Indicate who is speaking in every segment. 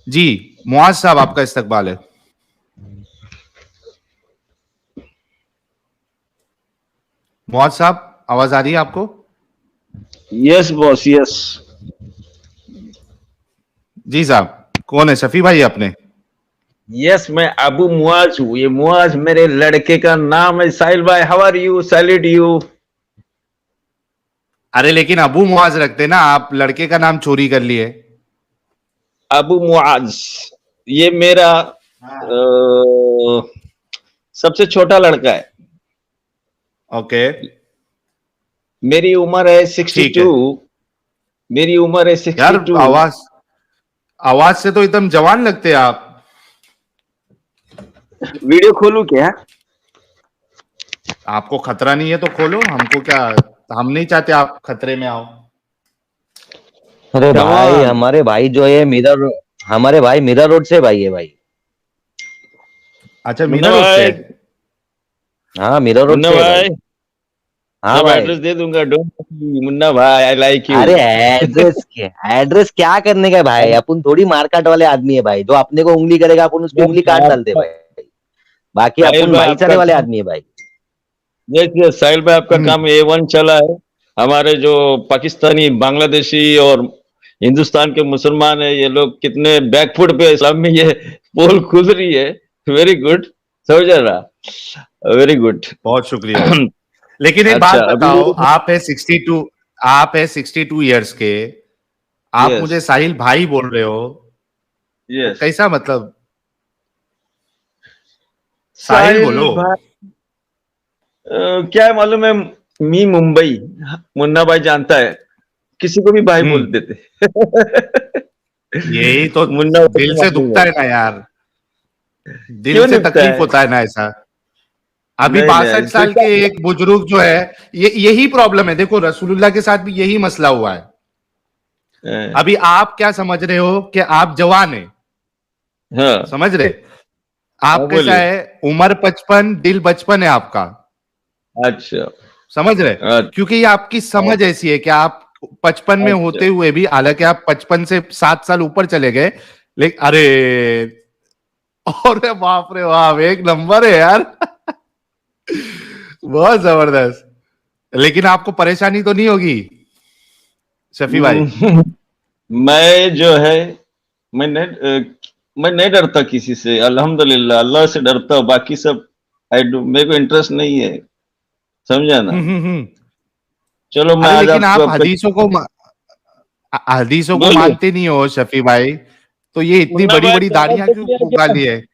Speaker 1: जी, मुआज साहब आपका इस्तकबाल है। मुआज साहब, आवाज आ रही है आपको?
Speaker 2: Yes boss, yes.
Speaker 1: जी साहब, कौन है? शफी भाई अपने?
Speaker 2: यस, मैं अबू मुआज हूँ। ये मुआज मेरे लड़के का नाम है। साहिल भाई, how are you? Salute you.
Speaker 1: अरे लेकिन अबू मुआज रखते ना, आप लड़के का नाम चोरी कर लिए।
Speaker 2: अबू मुआज, ये मेरा सबसे छोटा लड़का है।
Speaker 1: ओके,
Speaker 2: मेरी उम्र है
Speaker 1: ठीक
Speaker 2: 62।
Speaker 1: है।
Speaker 2: मेरी उम्र है
Speaker 1: यार
Speaker 2: 62।
Speaker 1: आवाज आवाज से तो एकदम जवान लगते हैं आप।
Speaker 2: वीडियो खोलूं क्या?
Speaker 1: आपको खतरा नहीं है तो खोलो, हमको क्या, हम नहीं चाहते आप खतरे में आओ।
Speaker 3: अरे
Speaker 2: कम
Speaker 3: भाई,
Speaker 2: ऑन।
Speaker 3: हमारे भाई जो है हमारे भाई मीरा रोड से भाई है भाई।
Speaker 1: अच्छा,
Speaker 2: मुन्ना
Speaker 1: मीरा रोड से।
Speaker 2: भाई,
Speaker 3: हाँ, मीरा रोड
Speaker 2: मुन्ना
Speaker 3: से है भाई।
Speaker 2: भाई,
Speaker 3: हाँ
Speaker 2: सब
Speaker 3: भाई।
Speaker 2: एड्रेस दे दूंगा। डोंट, मुन्ना भाई, आई लाइक यू।
Speaker 3: अरे एड्रेस क्या करने का है भाई? अपन थोड़ी मारकाट वाले आदमी है भाई, जो अपने को उंगली करेगा अपन उसकी उंगली काट डालते भाई। बाकी
Speaker 2: साहिल
Speaker 3: अपन
Speaker 2: भाई आपका
Speaker 3: भाईचारे वाले
Speaker 2: काम,
Speaker 3: आदमी है भाई।
Speaker 2: देखिए साहिल भाई, आपका
Speaker 1: हम्म।
Speaker 2: काम A1 चला है। हमारे जो पाकिस्तानी, बांग्लादेशी और हिंदुस्तान के मुसलमान है, ये लोग कितने बैकफुट पे इस्लाम में ये पोल खुल रही है। वेरी गुड, समझ रहा, वेरी गुड।
Speaker 1: बहुत शुक्रिया। लेकिन एक
Speaker 2: अच्छा,
Speaker 1: बात
Speaker 2: अभी
Speaker 1: बताओ, आप है 62 ईयर्स के, आप
Speaker 2: यस,
Speaker 1: मुझे साहिल भाई बोल रहे हो, तो
Speaker 2: यस।
Speaker 1: कैसा मतलब? साहिल
Speaker 2: साहिल
Speaker 1: बोलो।
Speaker 2: भाई, क्या है मालूम है, मी मुंबई, मुन्ना भाई जानता है, किसी को भी भाई बोल
Speaker 1: हम्म।
Speaker 2: देते।
Speaker 1: यही तो
Speaker 2: मुन्ना भाई
Speaker 1: दिल
Speaker 2: को
Speaker 1: से
Speaker 2: मालूम
Speaker 1: दुखता
Speaker 2: है।
Speaker 1: है ना यार, दिल
Speaker 2: क्यों
Speaker 1: से
Speaker 2: निपटा
Speaker 1: तकलीफ
Speaker 2: है?
Speaker 1: होता है ना ऐसा। अभी
Speaker 2: नहीं नहीं,
Speaker 1: 62 साल के एक बुजुर्ग जो है, यही प्रॉब्लम है। देखो, रसूलुल्लाह के साथ भी यही मसला हुआ है। अभी आप क्या समझ रहे हो कि आप जवान है,
Speaker 2: हाँ
Speaker 1: समझ रहे?
Speaker 2: हाँ,
Speaker 1: आप कैसा
Speaker 2: बोलिए।
Speaker 1: है, उम्र 55, दिल बचपन है आपका,
Speaker 2: अच्छा,
Speaker 1: समझ रहे?
Speaker 2: अच्छा,
Speaker 1: क्योंकि ये आपकी समझ ऐसी है कि आप 55 में
Speaker 2: अच्छा।
Speaker 1: होते हुए भी, हालांकि आप 55 से 7 साल ऊपर चले गए, लेकिन अरे, अरे बाप रे बाप, एक नंबर है यार। बहुत जबरदस्त। लेकिन आपको परेशानी तो नहीं होगी शफी भाई?
Speaker 2: मैं जो है, मैं नहीं मैं नहीं डरता किसी से, अल्हम्दुलिल्लाह। अल्लाह से डरता हूँ, बाकी सब आई डू, मेरे को इंटरेस्ट नहीं है। समझा ना?
Speaker 1: हम्म।
Speaker 2: चलो, मैं
Speaker 1: अरे
Speaker 2: आज
Speaker 1: लेकिन
Speaker 2: आपको
Speaker 1: आप
Speaker 2: आपका,
Speaker 1: हदीसों को
Speaker 2: बोलिए।
Speaker 1: मानते नहीं हो शफी भाई, तो ये इतनी
Speaker 2: मुन्ना
Speaker 1: बड़ी
Speaker 2: भाई,
Speaker 1: बड़ी
Speaker 2: ज्यादा
Speaker 1: दाढ़ियां
Speaker 2: बोल
Speaker 1: क्यों
Speaker 2: दिया
Speaker 1: उगा
Speaker 2: क्या?
Speaker 1: ली है?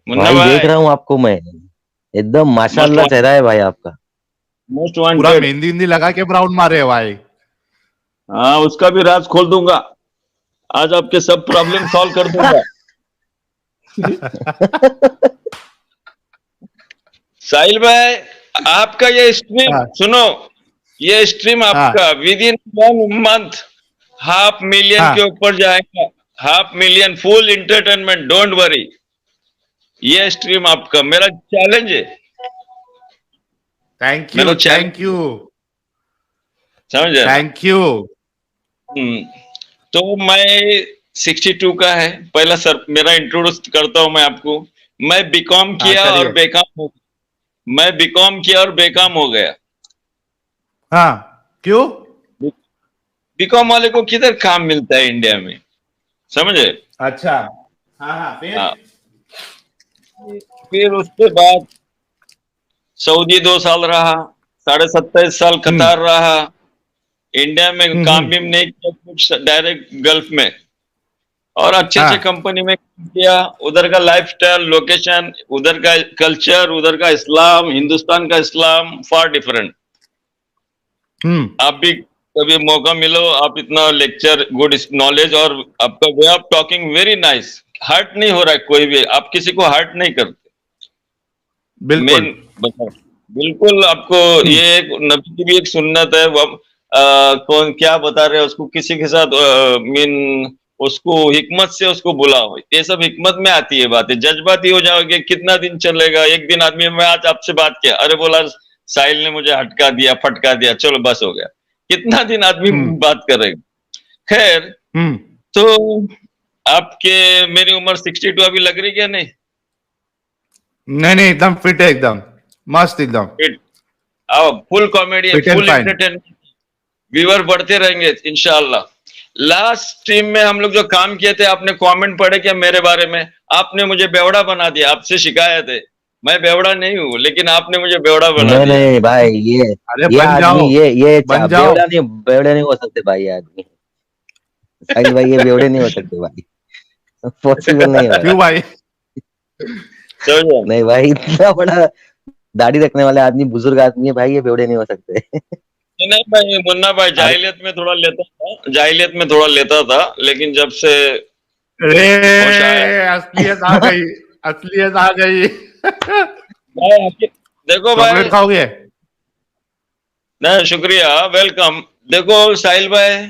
Speaker 2: मुन्ना
Speaker 3: भाई देख
Speaker 2: भाई,
Speaker 3: रहा हूँ आपको मैं, एकदम
Speaker 2: मोस्ट
Speaker 3: माशाल्लाह चेहरा है भाई आपका।
Speaker 2: मोस्ट
Speaker 1: पूरा
Speaker 2: वांटेड।
Speaker 1: मेहंदी उंदी लगा के ब्राउन मारे हो भाई।
Speaker 2: हाँ, उसका भी राज खोल दूंगा। आज आपके सब प्रॉब्लम सॉल्व कर दूंगा। साहिल भाई, आपका ये स्ट्रीम
Speaker 1: हाँ
Speaker 2: सुनो, ये स्ट्रीम
Speaker 1: हाँ
Speaker 2: आपका विद इन 1 मंथ 500,000 के
Speaker 1: हाँ।
Speaker 2: ऊपर जाएगा। 500,000 फुल एंटरटेनमेंट, डोंट वरी। ये स्ट्रीम आपका, मेरा चैलेंज है।
Speaker 1: थैंक
Speaker 2: मेरा
Speaker 1: यू, थैंक
Speaker 2: चैलेंज,
Speaker 1: यू,
Speaker 2: समझे ना?
Speaker 1: Thank you.
Speaker 2: हम्म, तो मैं 62 का है। पहला सर मेरा इंट्रोड्यूस करता हूं मैं आपको। मैं बीकॉम
Speaker 1: हाँ
Speaker 2: किया और
Speaker 1: करिए।
Speaker 2: बेकाम हो मैं बीकॉम किया और बेकाम हो गया।
Speaker 1: हाँ, क्यों?
Speaker 2: बीकॉम वाले को किधर काम मिलता है इंडिया में, समझे?
Speaker 1: अच्छा। हाँ हाँ, फिर?
Speaker 2: हाँ, फिर उसके बाद सऊदी 2 साल रहा, 27.5 साल
Speaker 1: हम्म
Speaker 2: कतार रहा। इंडिया में काम
Speaker 1: हम्म।
Speaker 2: भी नहीं किया कुछ, डायरेक्ट गल्फ में, और अच्छे अच्छे
Speaker 1: हाँ।
Speaker 2: कंपनी में काम किया। उधर का लाइफस्टाइल, लोकेशन, उधर का कल्चर, उधर का इस्लाम, हिंदुस्तान का इस्लाम फार डिफरेंट।
Speaker 1: हम्म।
Speaker 2: आप भी कभी मौका मिलो, आप इतना लेक्चर, गुड नॉलेज, और आपका way of talking very nice. Hurt नहीं हो रहा है कोई भी, आप किसी को हर्ट नहीं करते। मेन
Speaker 1: बिल्कुल।
Speaker 2: बताओ, बिल्कुल आपको
Speaker 1: हम्म।
Speaker 2: ये एक नबी की भी एक सुन्नत है। वो कौन क्या बता रहे हैं उसको, किसी के साथ मीन उसको हिकमत से उसको बुलाओ। ये सब हिकमत में आती है बातें। जज्बाती हो जाओगे, कितना दिन चलेगा? एक दिन आदमी, मैं आज आपसे बात किया, अरे बोला साहिल ने मुझे हटका दिया, फटका दिया, चलो बस हो गया। कितना दिन आदमी
Speaker 1: हम्म
Speaker 2: बात करेगा? खैर,
Speaker 1: हम्म।
Speaker 2: तो आपके मेरी उम्र 62 अभी लग रही क्या? नहीं
Speaker 1: नहीं नहीं, एकदम फिट है, एकदम मस्त, एकदम
Speaker 2: फिट। आओ, full comedy,
Speaker 1: fit and
Speaker 2: full
Speaker 1: fine.
Speaker 2: Entertainment, viewer बढ़ते रहेंगे इंशाल्लाह। लास्ट टीम में हम लोग जो काम किए थे, आपने कमेंट पढ़े क्या मेरे बारे में? आपने मुझे बेवड़ा बना दिया। आपसे शिकायत है, मैं बेवड़ा नहीं हूं, लेकिन आपने मुझे बेवड़ा बना
Speaker 3: नहीं
Speaker 2: दिया।
Speaker 3: नहीं भाई,
Speaker 1: अरे
Speaker 3: ये
Speaker 1: बन
Speaker 3: आदमी,
Speaker 1: जाओ, बन जाओ।
Speaker 3: बेवड़े नहीं हो सकते भाई ये आदमी। साहिल भाई ये बेवड़े नहीं हो सकते भाई, पॉसिबल नहीं है भाई।
Speaker 1: क्यों भाई?
Speaker 2: समझे?
Speaker 3: नहीं भाई, इतना बड़ा दाढ़ी रखने वाले आदमी, बुजुर्ग आदमी है भाई, ये बेवड़े नहीं हो सकते।
Speaker 2: नहीं भाई, मुन्ना भाई
Speaker 1: अरे
Speaker 2: जाहिलियत में थोड़ा लेता था, लेकिन जब से होश आया।
Speaker 1: असलियत आ गई, असलियत आ गई।
Speaker 2: देखो भाई,
Speaker 1: चॉकलेट खाओगे?
Speaker 2: नहीं शुक्रिया, वेलकम। देखो साहिल भाई,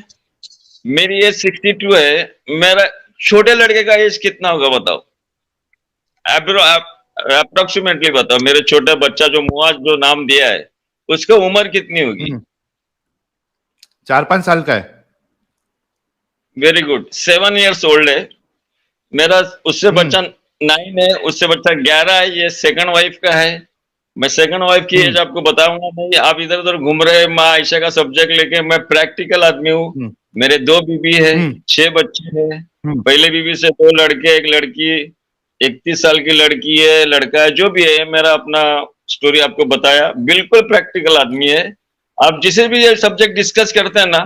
Speaker 2: मेरी एज 62 है। मेरा छोटे लड़के का एज कितना होगा बताओ? अप्रोक्सीमेटली बताओ। मेरे छोटे बच्चा जो मुआज जो नाम दिया है, उसका उम्र कितनी होगी?
Speaker 1: 4-5 साल का है।
Speaker 2: वेरी गुड, 7 years ओल्ड है। मेरा उससे बच्चा 9 है, उससे बच्चा 11 है। ये सेकंड वाइफ का है। मैं सेकंड वाइफ की एज आपको बताऊंगा नहीं। आप इधर उधर घूम रहे हैं माँ आयशा का सब्जेक्ट लेके। मैं प्रैक्टिकल आदमी हूँ। मेरे 2 बीबी है, 6 बच्चे हैं। पहले बीबी से 2 लड़के 1 लड़की, 31 साल की लड़की है, लड़का है, जो भी है। मेरा अपना स्टोरी आपको बताया, बिल्कुल प्रैक्टिकल आदमी है। आप जिसे भी ये सब्जेक्ट डिस्कस करते हैं ना,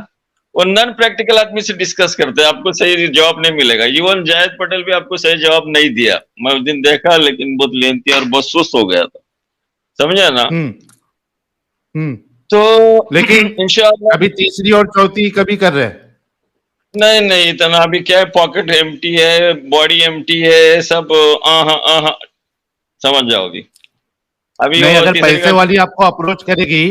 Speaker 2: वो नॉन प्रैक्टिकल आदमी से डिस्कस करते हैं, आपको सही जवाब नहीं मिलेगा। इवन जायद पटेल भी आपको सही जवाब नहीं दिया। मैं उस दिन देखा, लेकिन बहुत लेंथी और बहुत सुस्त हो गया था, समझे ना? तो
Speaker 1: लेकिन
Speaker 2: इंशाल्लाह।
Speaker 1: अभी तीसरी और चौथी कभी कर रहे हैं?
Speaker 2: नहीं नहीं, इतना अभी क्या है, पॉकेट एम्प्टी है, बॉडी एम्प्टी है, सब समझ जाओ। अभी
Speaker 1: नहीं,
Speaker 2: वो
Speaker 1: अगर
Speaker 2: तीसरे
Speaker 1: पैसे
Speaker 2: का।
Speaker 1: वाली आपको अप्रोच करेगी,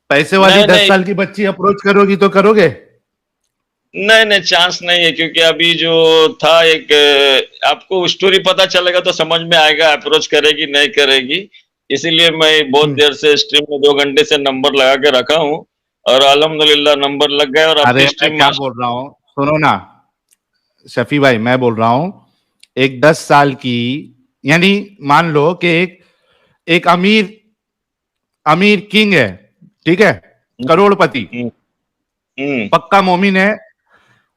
Speaker 1: पैसे वाली
Speaker 2: नहीं
Speaker 1: 10
Speaker 2: नहीं
Speaker 1: साल की बच्ची अप्रोच करोगी तो करोगे?
Speaker 2: नहीं नहीं, चांस नहीं है, क्योंकि अभी जो था एक आपको स्टोरी पता चलेगा तो समझ में आएगा अप्रोच करेगी नहीं करेगी। इसीलिए मैं बहुत देर से स्ट्रीम में 2 घंटे से नंबर लगा के रखा हूँ, और अल्हम्दुलिल्लाह नंबर लग गए। और
Speaker 1: अरे
Speaker 2: आपकी
Speaker 1: मैं
Speaker 2: स्ट्रीम
Speaker 1: क्या बोल रहा हूँ, सुनो ना शफी भाई, मैं बोल रहा हूँ एक 10 साल की, यानी मान लो कि एक अमीर अमीर किंग है, ठीक है, करोड़पति, पक्का मोमिन है,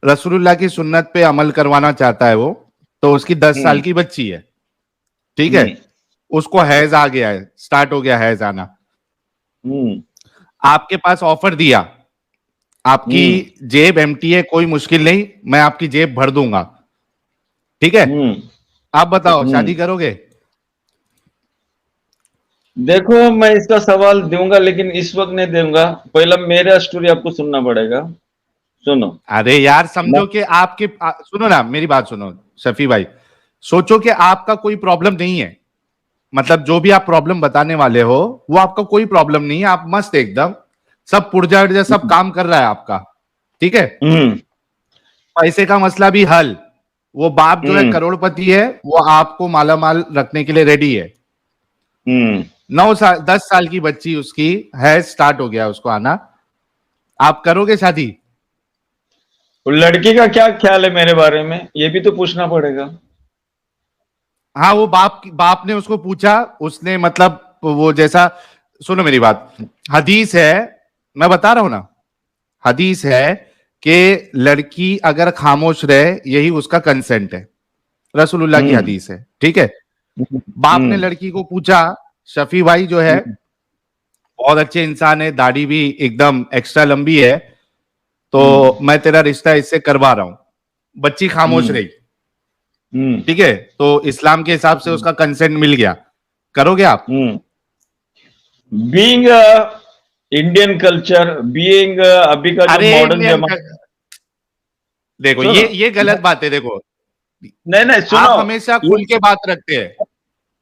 Speaker 1: रसूलुल्लाह की सुन्नत पे अमल करवाना चाहता है वो, तो उसकी 10 साल की बच्ची है, ठीक है, उसको हैज आ गया है, स्टार्ट हो गया हैज आना, आपके पास ऑफर दिया, आपकी जेब एम्प्टी है, कोई मुश्किल नहीं, मैं आपकी जेब भर दूंगा, ठीक है, आप बताओ शादी करोगे?
Speaker 2: देखो, मैं इसका सवाल दूंगा, लेकिन इस वक्त नहीं दूंगा। पहला मेरा स्टोरी आपको सुनना पड़ेगा। सुनो।
Speaker 1: अरे यार समझो कि सुनो ना, मेरी बात सुनो शफी भाई, सोचो कि आपका कोई प्रॉब्लम नहीं है, मतलब जो भी आप प्रॉब्लम बताने वाले हो वो आपका कोई प्रॉब्लम नहीं है, आप मस्त एकदम, सब पुर्जा उर्जा सब काम कर रहा है आपका, ठीक है, पैसे का मसला भी हल, वो बाप जो है करोड़पति है, वो आपको माला माल रखने के लिए रेडी है। 10 साल की बच्ची उसकी है, स्टार्ट हो गया उसको आना, आप करोगे शादी?
Speaker 2: लड़की का क्या ख्याल है मेरे बारे में, ये भी तो पूछना पड़ेगा।
Speaker 1: हाँ, वो बाप ने उसको पूछा, उसने मतलब वो जैसा, सुनो मेरी बात, हदीस है, मैं बता रहा हूं ना, हदीस है कि लड़की अगर खामोश रहे यही उसका कंसेंट है, रसूलुल्लाह की हदीस है, ठीक है। बाप ने लड़की को पूछा, शफी भाई जो है बहुत अच्छे इंसान है, दाढ़ी भी एकदम एक्स्ट्रा लंबी है, तो मैं तेरा रिश्ता इससे करवा रहा हूं, बच्ची खामोश रही, ठीक है, तो इस्लाम के हिसाब से उसका कंसेंट मिल गया, करोगे आप?
Speaker 2: बीइंग इंडियन कल्चर, बीइंग अभी का जो
Speaker 1: अरे
Speaker 2: मॉडर्न
Speaker 1: इंडियन
Speaker 2: जमाना।
Speaker 1: देखो,
Speaker 2: सुनो,
Speaker 1: ये गलत बात है, देखो
Speaker 2: नहीं नहीं सुनो,
Speaker 1: आप हमेशा खुल के बात रखते हैं।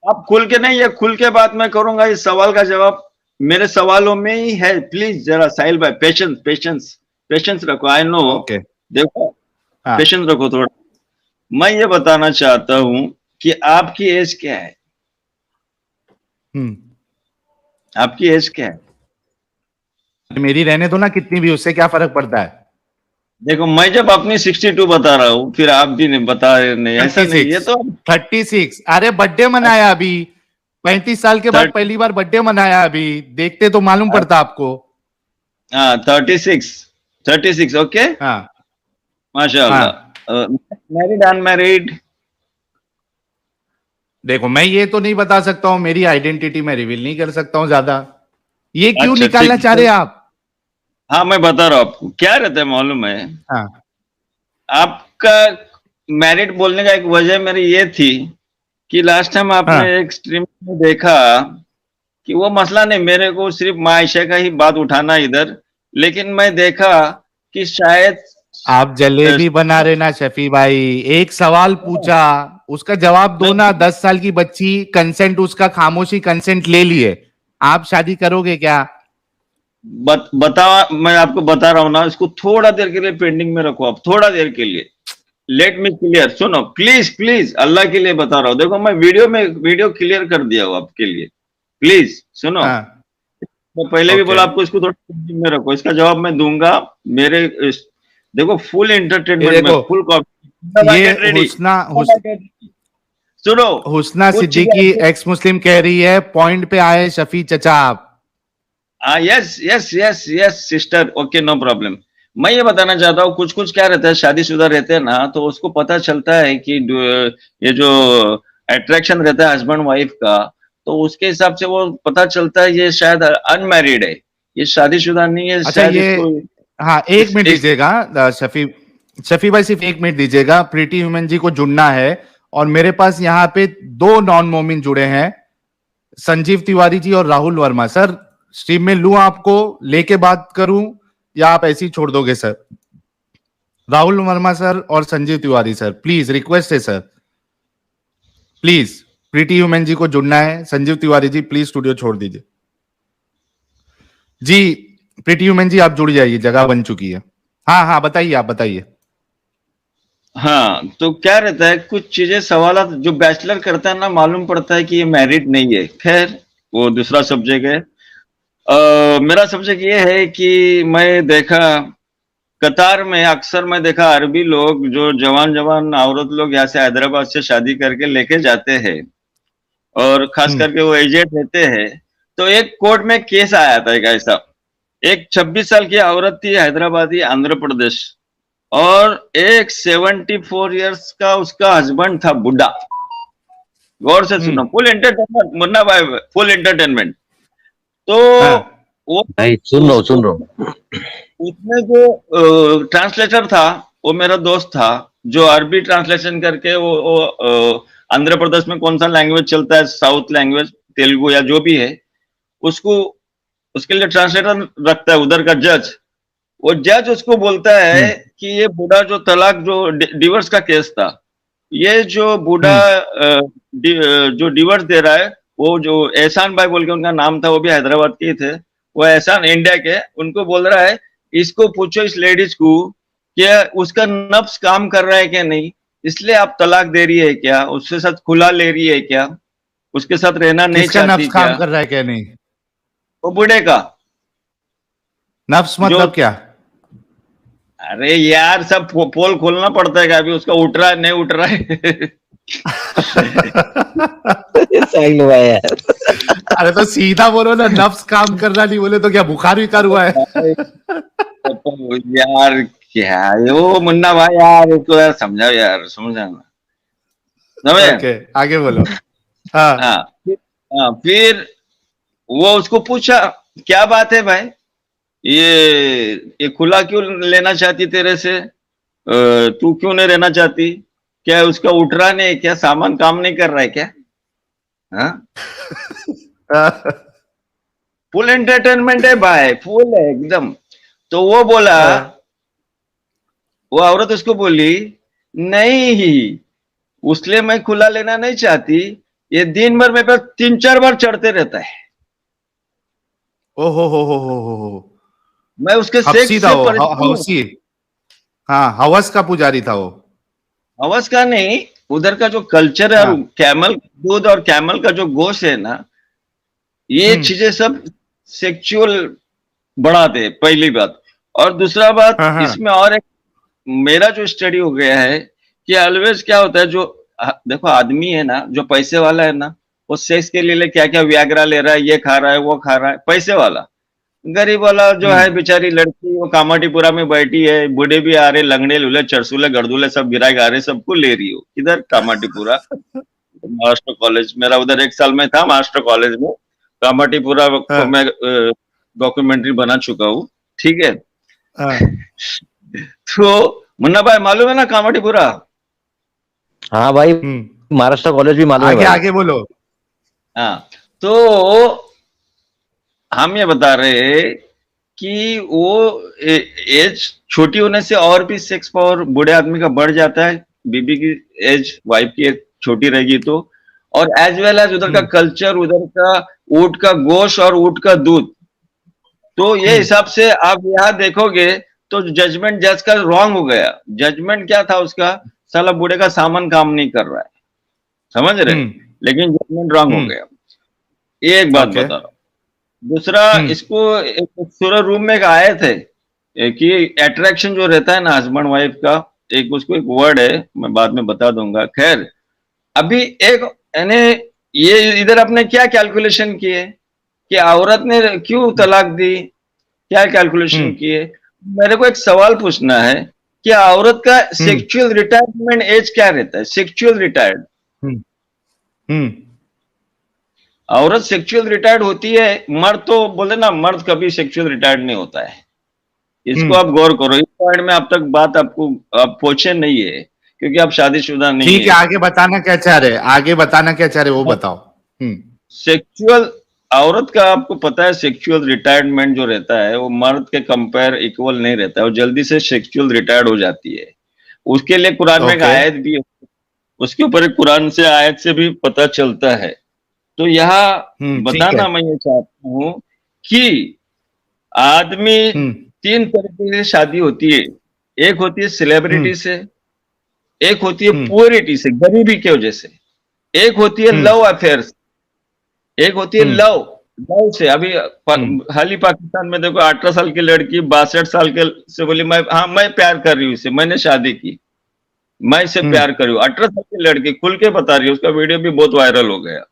Speaker 2: आप खुल के नहीं, ये खुल के बात मैं करूंगा। इस सवाल का जवाब मेरे सवालों में ही है। प्लीज जरा साहिल भाई, पेशेंस पेशेंस पेशेंस रखो। I know.
Speaker 1: ओके।
Speaker 2: देखो,
Speaker 1: हाँ।
Speaker 2: पेशेंस रखो थोड़ा। मैं ये बताना चाहता हूं कि आपकी एज क्या है? आपकी एज क्या है?
Speaker 1: मेरी रहने दो ना, कितनी भी, उससे क्या फर्क पड़ता है?
Speaker 2: देखो मैं जब अपनी 62 बता रहा हूँ, फिर आप भी नहीं बता रहे, नहीं ऐसा नहीं, ये
Speaker 1: 36,
Speaker 2: तो
Speaker 1: 36। अरे बर्थडे मनाया अभी, 35 साल के बाद
Speaker 2: 30,
Speaker 1: पहली बार बर्थडे मनाया अभी, देखते तो मालूम पड़ता आपको।
Speaker 2: हाँ 36, 36, ओके,
Speaker 1: हाँ हाँ।
Speaker 2: माशाअल्लाह। Married unmarried?
Speaker 1: देखो मैं ये तो नहीं बता सकता हूँ, मेरी आइडेंटिटी मैं रिवील नहीं कर सकता हूँ ज्यादा। ये क्यों
Speaker 2: अच्छा
Speaker 1: निकालना
Speaker 2: ठीक
Speaker 1: चाह रहे
Speaker 2: है,
Speaker 1: हैं आप?
Speaker 2: हाँ मैं बता रहा हूँ आपको क्या रहता है मालूम है।
Speaker 1: हाँ
Speaker 2: आपका मैरिड बोलने का एक वजह मेरी ये थी कि लास्ट टाइम आपने
Speaker 1: हाँ।
Speaker 2: एक स्ट्रीम में देखा कि वो मसला नहीं, मेरे को सिर्फ मायशा का ही बात उठाना इधर, लेकिन मैं देखा कि शायद
Speaker 1: आप जलेबी बना रहे ना शफी भाई, एक सवाल पूछा, उसका जवाब दो ना। 10 साल की बच्ची, कंसेंट उसका, खामोशी कंसेंट ले लिए, आप शादी करोगे क्या?
Speaker 2: बता, मैं आपको बता रहा हूँ ना, इसको थोड़ा देर के लिए पेंडिंग में रखो, आप थोड़ा देर के लिए, लेट मी क्लियर, सुनो प्लीज प्लीज, अल्लाह के लिए बता रहा हूँ, देखो मैं वीडियो क्लियर कर दिया हूँ आपके लिए, प्लीज सुनो।
Speaker 1: हाँ
Speaker 2: मैं पहले भी
Speaker 1: ओके।
Speaker 2: बोला आपको, इसको थोड़ा पेंडिंग में रखो, इसका जवाब मैं दूंगा। मेरे देखो फुल
Speaker 1: ये
Speaker 2: एंटरटेनमेंट में,
Speaker 1: देखो,
Speaker 2: फुल
Speaker 1: ये
Speaker 2: गेट रेडी, सुनो
Speaker 1: हुस्ना
Speaker 2: कुछ
Speaker 1: सिद्दीकी एक्स मुस्लिम कह रही है, पॉइंट पे आए शफी चचा आप।
Speaker 2: हाँ yes yes yes yes sister, okay no problem. मैं ये बताना चाहता हूँ, कुछ कुछ क्या रहता है, शादीशुदा रहते हैं ना, तो उसको पता चलता है कि ये जो अट्रैक्शन रहता है हस्बैंड वाइफ का, तो उसके हिसाब से वो पता चलता है ये शायद अनमैरिड है, ये शादीशुदा नहीं है
Speaker 1: अच्छा
Speaker 2: शायद,
Speaker 1: ये,
Speaker 2: इसको
Speaker 1: हाँ एक मिनट
Speaker 2: इस
Speaker 1: दीजिएगा शफी, शफी भाई सिर्फ एक मिनट दीजिएगा, प्रीति ह्यूमन जी को जुड़ना है। और मेरे पास यहाँ पे दो नॉन मोमिन जुड़े हैं, संजीव तिवारी जी और राहुल वर्मा। सर स्ट्रीम में लूं आपको, लेके बात करूं, या आप ऐसे ही छोड़ दोगे सर? राहुल वर्मा सर और Sanjeev Tiwari sir, please request है सर, प्लीज प्रीति ह्यूमन जी को जुड़ना है। संजीव तिवारी जी प्लीज स्टूडियो छोड़ दीजिए जी। प्रीति ह्यूमन जी आप जुड़ जाइए, जगह बन चुकी है। हाँ हाँ बताइए, आप बताइए।
Speaker 2: हाँ तो क्या रहता है, कुछ चीजें सवाल जो बैचलर करता है ना, मालूम पड़ता है कि ये मैरिड नहीं है, खैर वो दूसरा सब्जेक्ट है। मेरा सब्जेक्ट ये है कि मैं देखा कतार में, अक्सर मैं देखा अरबी लोग जो जवान जवान औरत लोग यहाँ से हैदराबाद से शादी करके लेके जाते हैं, और खास
Speaker 1: हम्म
Speaker 2: करके वो एजेड रहते हैं। तो एक कोर्ट में केस आया था एक ऐसा, एक 26 साल की औरत थी, हैदराबादी, आंध्र प्रदेश, और एक 74 इयर्स का उसका हस्बैंड था, बुढ़ा। गौर से
Speaker 1: हम्म।
Speaker 2: सुनो, फुल एंटरटेनमेंट मुन्ना भाई, फुल एंटरटेनमेंट। तो
Speaker 1: हाँ
Speaker 2: वो
Speaker 3: भाई सुन रहा हूँ।
Speaker 2: उसमें जो ट्रांसलेटर था, वो मेरा दोस्त था, जो अरबी ट्रांसलेशन करके वो आंध्र प्रदेश में कौन सा लैंग्वेज चलता है, साउथ लैंग्वेज, तेलुगु या जो भी है, उसको उसके लिए ट्रांसलेटर रखता है उधर का जज। वो जज उसको बोलता है
Speaker 1: हम्म
Speaker 2: कि ये बूढ़ा जो तलाक, जो डिवोर्स का केस था, ये जो बूढ़ा
Speaker 1: हम्म
Speaker 2: जो डिवोर्स दे रहा है, वो जो एहसान भाई बोल के उनका नाम था, वो भी हैदराबाद के ही थे, वो एहसान इंडिया के, उनको बोल रहा है इसको पूछो, इस लेडीज को, क्या उसका नफ्स काम कर रहा है क्या नहीं, इसलिए आप तलाक दे रही है क्या, उसके साथ खुला ले रही है क्या, उसके साथ रहना नहीं
Speaker 1: किसका
Speaker 2: चाहती
Speaker 1: नफ्स
Speaker 2: क्या,
Speaker 1: काम कर रहा है क्या नहीं?
Speaker 2: वो बूढ़े का।
Speaker 1: नफ्स
Speaker 2: जो
Speaker 1: मतलब क्या?
Speaker 2: अरे यार सब पोल खोलना पड़ता है, अभी उसका उठ रहा है नहीं उठ रहा है।
Speaker 3: साहिल भाई यार।
Speaker 1: अरे तो सीधा बोलो ना, नफ्स काम कर रहा नहीं बोले तो क्या बुखार विकार हुआ है?
Speaker 2: तो यार क्या है वो मुन्ना भाई, यार इसको यार समझाओ, यार समझाना, समझे।
Speaker 1: ओके आगे बोलो। हाँ
Speaker 2: हाँ फिर वो उसको पूछा, क्या बात है भाई, ये खुला क्यों लेना चाहती तेरे से, तू क्यों नहीं रहना चाहती, क्या उसका उठ रहा नहीं, क्या सामान काम नहीं कर रहा है क्या, हाँ। फुल एंटरटेनमेंट है भाई, फुल है एकदम। तो वो बोला, वो औरत उसको बोली, नहीं उसलिए मैं खुला लेना नहीं चाहती, ये दिन भर मेरे पास 3-4 बार चढ़ते रहता है,
Speaker 1: ओ हो।
Speaker 2: मैं उसके
Speaker 1: हफ्सी
Speaker 2: सेक्स
Speaker 1: था
Speaker 2: से
Speaker 1: वो,
Speaker 2: परेशान हूँ।
Speaker 1: हवसी। हाँ हवस का पुजारी था वो।
Speaker 2: हवस का नहीं, उधर का जो कल्चर है, और
Speaker 1: हाँ
Speaker 2: कैमल दूध और कैमल का जो गोश्त है ना, ये
Speaker 1: हम्म
Speaker 2: चीजें सब सेक्सुअल बढ़ाते हैं, पहली बात। और दूसरा बात
Speaker 1: हाँ हाँ
Speaker 2: इसमें और एक मेरा जो स्टडी हो गया है कि ऑलवेज क्या होता है, जो देखो आदमी है ना, जो पैसे वाला है ना, वो सेक्स के लिए क्या क्या वियाग्रा ले रहा है, ये खा रहा है, वो खा रहा है, पैसे वाला। गरीब वाला जो है बेचारी लड़की, वो कामाटीपुरा में बैठी है, बूढ़े भी आ रहे, लंगड़े लूले चरसुले गड़दुले सब गिराए गा रहे, सबको ले रही हो। किधर? कामाटीपुरा, महाराष्ट्र कॉलेज। मेरा उधर 1 साल में था महाराष्ट्र कॉलेज में। कामाटीपुरा को मैं डॉक्यूमेंट्री बना चुका हूँ, ठीक है। तो मुन्ना भाई मालूम है ना कामाटीपुरा?
Speaker 3: हाँ भाई, महाराष्ट्र कॉलेज भी मालूम है
Speaker 1: आगे
Speaker 3: भाई।
Speaker 1: आगे बोलो।
Speaker 2: हाँ, तो हम ये बता रहे कि वो एज छोटी होने से और भी सेक्स पावर बूढ़े आदमी का बढ़ जाता है, बीबी की एज, वाइफ की एज छोटी रहेगी तो। और एज वेल एज उधर का कल्चर, उधर का ऊंट का गोश्त और ऊंट का दूध, तो ये हिसाब से आप यहाँ देखोगे तो जजमेंट जज का रॉन्ग हो गया। जजमेंट क्या था उसका? साला बूढ़े का सामान काम नहीं कर रहा है, समझ रहे? लेकिन जजमेंट रॉन्ग हो गया। एक बात बता रहा हूं। दूसरा, इसको एक खूबसूरत रूम में आए थे कि अट्रैक्शन जो रहता है ना हस्बैंड वाइफ का, एक उसको एक वर्ड है, मैं बाद में बता दूंगा। खैर, अभी एक यानी ये इधर अपने क्या कैलकुलेशन किए कि औरत ने क्यों तलाक दी, क्या कैलकुलेशन किए? मेरे को एक सवाल पूछना है कि औरत का सेक्सुअल रिटायरमेंट एज क्या रहता है? सेक्सुअल रिटायर्ड, औरत सेक्सुअल रिटायर्ड होती है, मर्द तो बोले ना, मर्द कभी सेक्सुअल रिटायर्ड नहीं होता है। इसको आप गौर करो। इस पॉइंट में अब तक बात आपको आप पहुंचे नहीं है, क्योंकि आप शादीशुदा नहीं है।
Speaker 1: ठीक है, आगे बताना क्या चाह रहे, आगे बताना क्या चाह रहे वो बताओ।
Speaker 2: सेक्सुअल औरत का आपको पता है, सेक्सुअल रिटायरमेंट जो रहता है वो मर्द के कंपेयर इक्वल नहीं रहता है, वो जल्दी से सेक्सुअल रिटायर्ड हो जाती है। उसके लिए कुरान में एक आयत भी, उसके ऊपर एक कुरान से आयत से भी पता चलता है। तो यहाँ बताना मैं ये चाहता हूँ कि आदमी 3 तरीके से शादी होती है। एक होती है सेलिब्रिटी से, एक होती है पुअरिटी से, गरीबी की वजह से, एक होती है लव अफेयर से, एक होती है लव से। अभी हाल ही पाकिस्तान में देखो, 18 साल की लड़की 62 साल के से बोली मैं प्यार कर रही हूँ इससे, मैंने शादी की, मैं इससे प्यार कर रही हूँ। 18 साल की लड़की खुल के बता रही है, उसका वीडियो भी बहुत वायरल हो गया।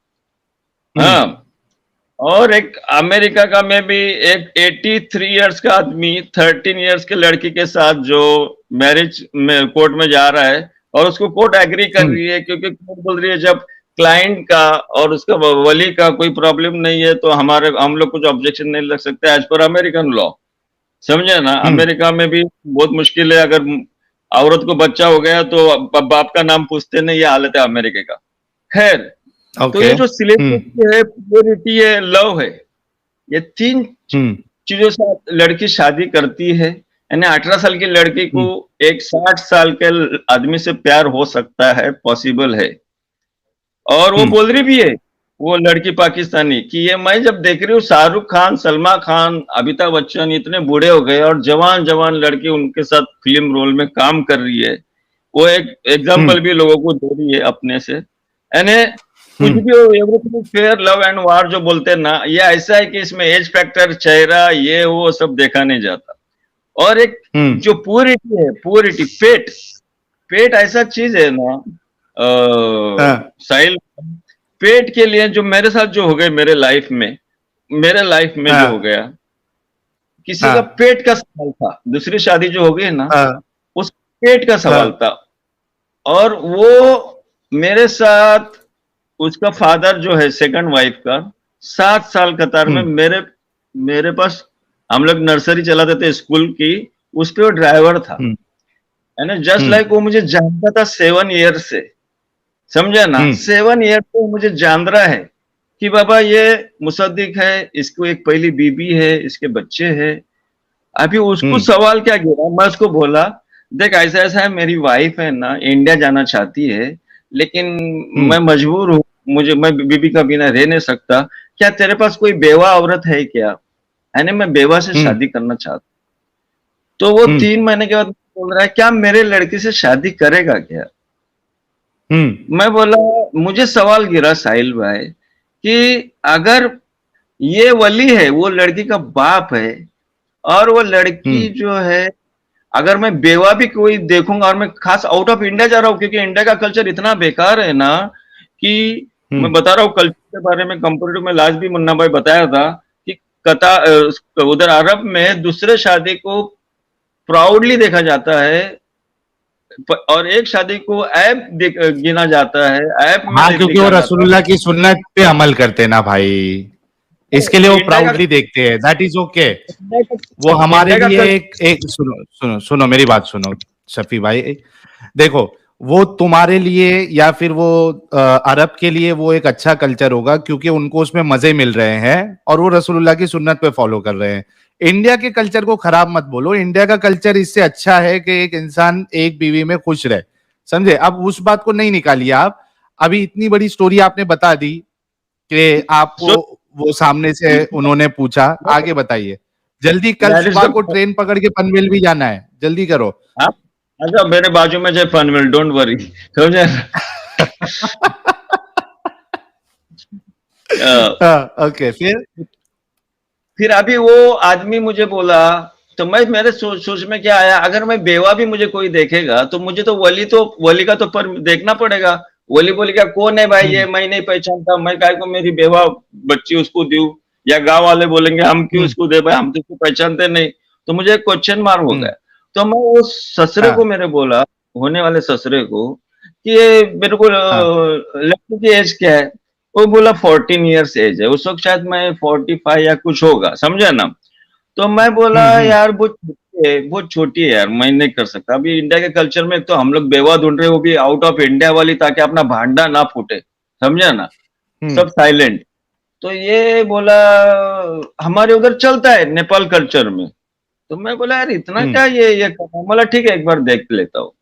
Speaker 2: हाँ, और एक अमेरिका का में भी एक 83 इयर्स का आदमी 13 इयर्स के लड़की के साथ जो मैरिज में कोर्ट में जा रहा है, और उसको कोर्ट एग्री कर रही है, क्योंकि कोर्ट बोल रही है जब क्लाइंट का और उसका वली का कोई प्रॉब्लम नहीं है तो हम लोग कुछ ऑब्जेक्शन नहीं लग सकते एज पर अमेरिकन लॉ। समझे ना? अमेरिका में भी बहुत मुश्किल है, अगर औरत को बच्चा हो गया तो बाप का नाम पूछते नहीं, ये हालत है अमेरिका का। खैर, तो ये जो सेलिब्रिटी है, प्योरिटी है, लव है, ये 3 चीजों से लड़की शादी करती है। यानी 18 साल की लड़की को एक 60 साल के आदमी से प्यार हो सकता है, पॉसिबल है। और वो बोल रही भी है, वो लड़की पाकिस्तानी, कि ये मैं जब देख रही हूँ शाहरुख खान, सलमान खान, अमिताभ बच्चन इतने बूढ़े हो गए और जवान जवान लड़की उनके साथ फिल्म रोल में काम कर रही है। वो एक एग्जाम्पल भी लोगों को दे रही है अपने से। यानी कुछ भी हो, एवरीथिंग फेयर, लव एंड वार जो बोलते हैं ना, ये ऐसा है कि इसमें एज फैक्टर, चेहरा, ये वो सब देखा नहीं जाता। और एक जो प्योरिटी है, प्योरिटी, पेट ऐसा चीज है ना साहिल, पेट के लिए जो मेरे साथ जो हो गए, मेरे लाइफ में जो हो गया, किसी का पेट का सवाल था, दूसरी शादी जो हो गई ना, उस पेट का सवाल था। और वो मेरे साथ, उसका फादर जो है सेकंड वाइफ का, 7 साल कतार में मेरे पास, हम लोग नर्सरी चलाते थे स्कूल की, उस पे वो ड्राइवर था। यानी जस्ट लाइक वो मुझे जानता था 7 ईयर से, समझे ना? 7 ईयर से मुझे जान रहा है कि बाबा ये मुसद्दिक है, इसको एक पहली बीबी है, इसके बच्चे हैं। अभी उसको सवाल क्या गिरा, मैं उसको बोला देख ऐसा ऐसा है, मेरी वाइफ है ना इंडिया जाना चाहती है, लेकिन मैं मजबूर हूँ, मैं बीबी का बिना रह नहीं सकता, क्या तेरे पास कोई बेवा औरत है क्या? यानी मैं बेवा से शादी करना चाहता। तो वो 3 महीने के बाद बोल रहा है क्या मेरे लड़की से शादी करेगा क्या? मैं बोला, मुझे सवाल गिरा साहिल भाई कि अगर ये वली है, वो लड़की का बाप है, और वो लड़की जो है अगर मैं बेवा भी कोई देखूंगा, और मैं खास आउट ऑफ इंडिया जा रहा हूँ, क्योंकि इंडिया का कल्चर इतना बेकार है ना कि मैं बता रहा हूँ कल्चर के बारे में कंपेरेटिव में, लास्ट भी मुन्ना भाई बताया था कि उधर अरब में दूसरे शादी को प्राउडली देखा जाता है, और एक शादी को ऐप गिना जाता है, ऐप में
Speaker 1: हाँ, क्योंकि वो
Speaker 2: लिखा जाता है।
Speaker 1: रसूलुल्लाह की सुन्नत पे अमल करते हैं ना भाई, इसके लिए वो
Speaker 2: इंडिया का
Speaker 1: प्राउडली देखते हैं, दैट इज ओके। वो
Speaker 2: इंडिया
Speaker 1: हमारे
Speaker 2: का
Speaker 1: लिए एक सुनो सुनो सुनो मेरी बात सुनो शफी भाई, देखो वो तुम्हारे लिए या फिर वो अरब के लिए वो एक अच्छा कल्चर होगा क्योंकि उनको उसमें मजे मिल रहे हैं और वो रसूलुल्लाह की सुन्नत पे फॉलो कर रहे हैं। इंडिया के कल्चर को खराब मत बोलो, इंडिया का कल्चर इससे अच्छा है कि एक इंसान एक बीवी में खुश रहे, समझे? अब उस बात को नहीं निकालिए आप। अभी इतनी बड़ी स्टोरी आपने बता दी कि आपको वो सामने से उन्होंने पूछा, आगे बताइए जल्दी, कल
Speaker 2: That is
Speaker 1: सुबह
Speaker 2: the-
Speaker 1: को ट्रेन पकड़ के पनवेल भी जाना है, जल्दी करो।
Speaker 2: हाँ? अच्छा, मेरे बाजू में जो पनवेल, डोंट वरी, समझे?
Speaker 1: ओके,
Speaker 2: फिर अभी वो आदमी मुझे बोला, तो मैं मेरे सोच में क्या आया, अगर मैं बेवा भी मुझे कोई देखेगा तो मुझे तो वली का तो पर देखना पड़ेगा। वली बोली क्या, कौन है भाई ये, मैं नहीं पहचानता, मैं काय को मेरी बेवा बच्ची उसको दूं, या गांव वाले बोलेंगे हम क्यों उसको दे भाई, हम तो उसको पहचानते नहीं। तो मुझे क्वेश्चन मार्क हो गया। तो मैं उस ससुरे को मेरे बोला, होने वाले ससुरे को, कि ये मेरे को लड़की की एज क्या है? वो बोला 14 ईयर्स एज है। उस वक्त शायद मैं 45 या कुछ होगा, समझे ना? तो मैं बोला यार बहुत छोटी है यार, मैं नहीं कर सकता। अभी इंडिया के कल्चर में तो हम लोग बेवा ढूंढ रहे हैं, वो भी आउट ऑफ इंडिया वाली, ताकि अपना भांडा ना फूटे, समझे ना? सब साइलेंट। तो ये बोला हमारे उधर चलता है नेपाल कल्चर में। तो मैं बोला यार इतना क्या ये बोला ठीक है एक बार देख लेता हूँ।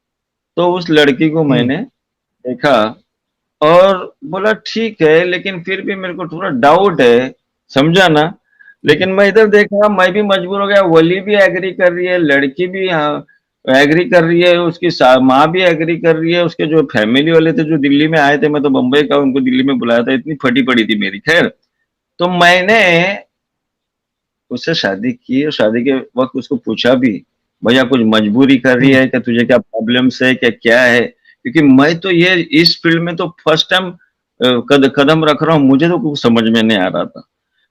Speaker 2: तो उस लड़की को मैंने देखा और बोला ठीक है, लेकिन फिर भी मेरे को थोड़ा डाउट है, समझा ना? लेकिन मैं इधर देखा, मैं भी मजबूर हो गया, वली भी एग्री कर रही है, लड़की भी एग्री कर रही है, उसकी माँ भी एग्री कर रही है, उसके जो फैमिली वाले थे जो दिल्ली में आए थे, मैं तो बम्बई का, उनको दिल्ली में बुलाया था, इतनी फटी पड़ी थी मेरी। खैर, तो मैंने उससे शादी की और शादी के वक्त उसको पूछा भी, भैया कुछ मजबूरी कर रही है कि तुझे क्या प्रॉब्लम्स है क्या है? क्योंकि मैं तो ये इस फील्ड में तो फर्स्ट टाइम कदम रख रहा हूँ, मुझे तो कुछ समझ में नहीं आ रहा था।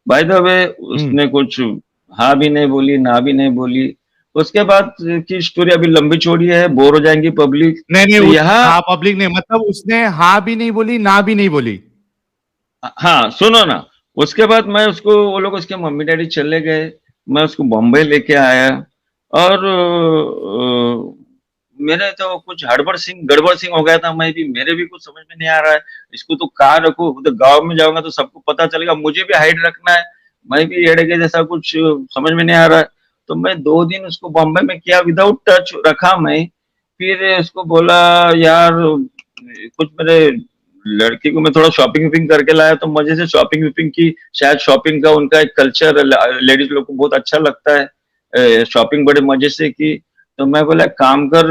Speaker 2: बाय द वे उसने कुछ हाँ भी नहीं बोली, ना भी नहीं बोली। उसके बाद की स्टोरी अभी लंबी चौड़ी है, बोर हो जाएंगी पब्लिक।
Speaker 1: नहीं,
Speaker 2: तो यहाँ
Speaker 1: हाँ पब्लिक ने, मतलब उसने हाँ भी नहीं बोली, ना भी नहीं बोली।
Speaker 2: हाँ सुनो ना, उसके बाद मैं उसको, वो लोग उसके मम्मी डैडी चले गए, मैं उसको बॉम्बे लेके आया, और मेरे तो कुछ गड़बड़ सिंह हो गया था। मेरे भी कुछ समझ में नहीं आ रहा है, इसको तो कहाँ रखूं? तो गांव में जाऊंगा तो सबको पता चलेगा, मुझे भी हाइड रखना है, मैं भी एड़े के जैसा, कुछ समझ में नहीं आ रहा है। तो मैं 2 दिन उसको बॉम्बे में किया, विदाउट टच रखा मैं। फिर उसको बोला यार कुछ, मेरे लड़की को मैं थोड़ा शॉपिंग वॉपिंग करके लाया, तो मजे से शॉपिंग वॉपिंग की। शायद शॉपिंग का उनका एक कल्चर लेडीज लोग को बहुत अच्छा लगता है, शॉपिंग बड़े मजे से की। तो मैं बोला काम कर,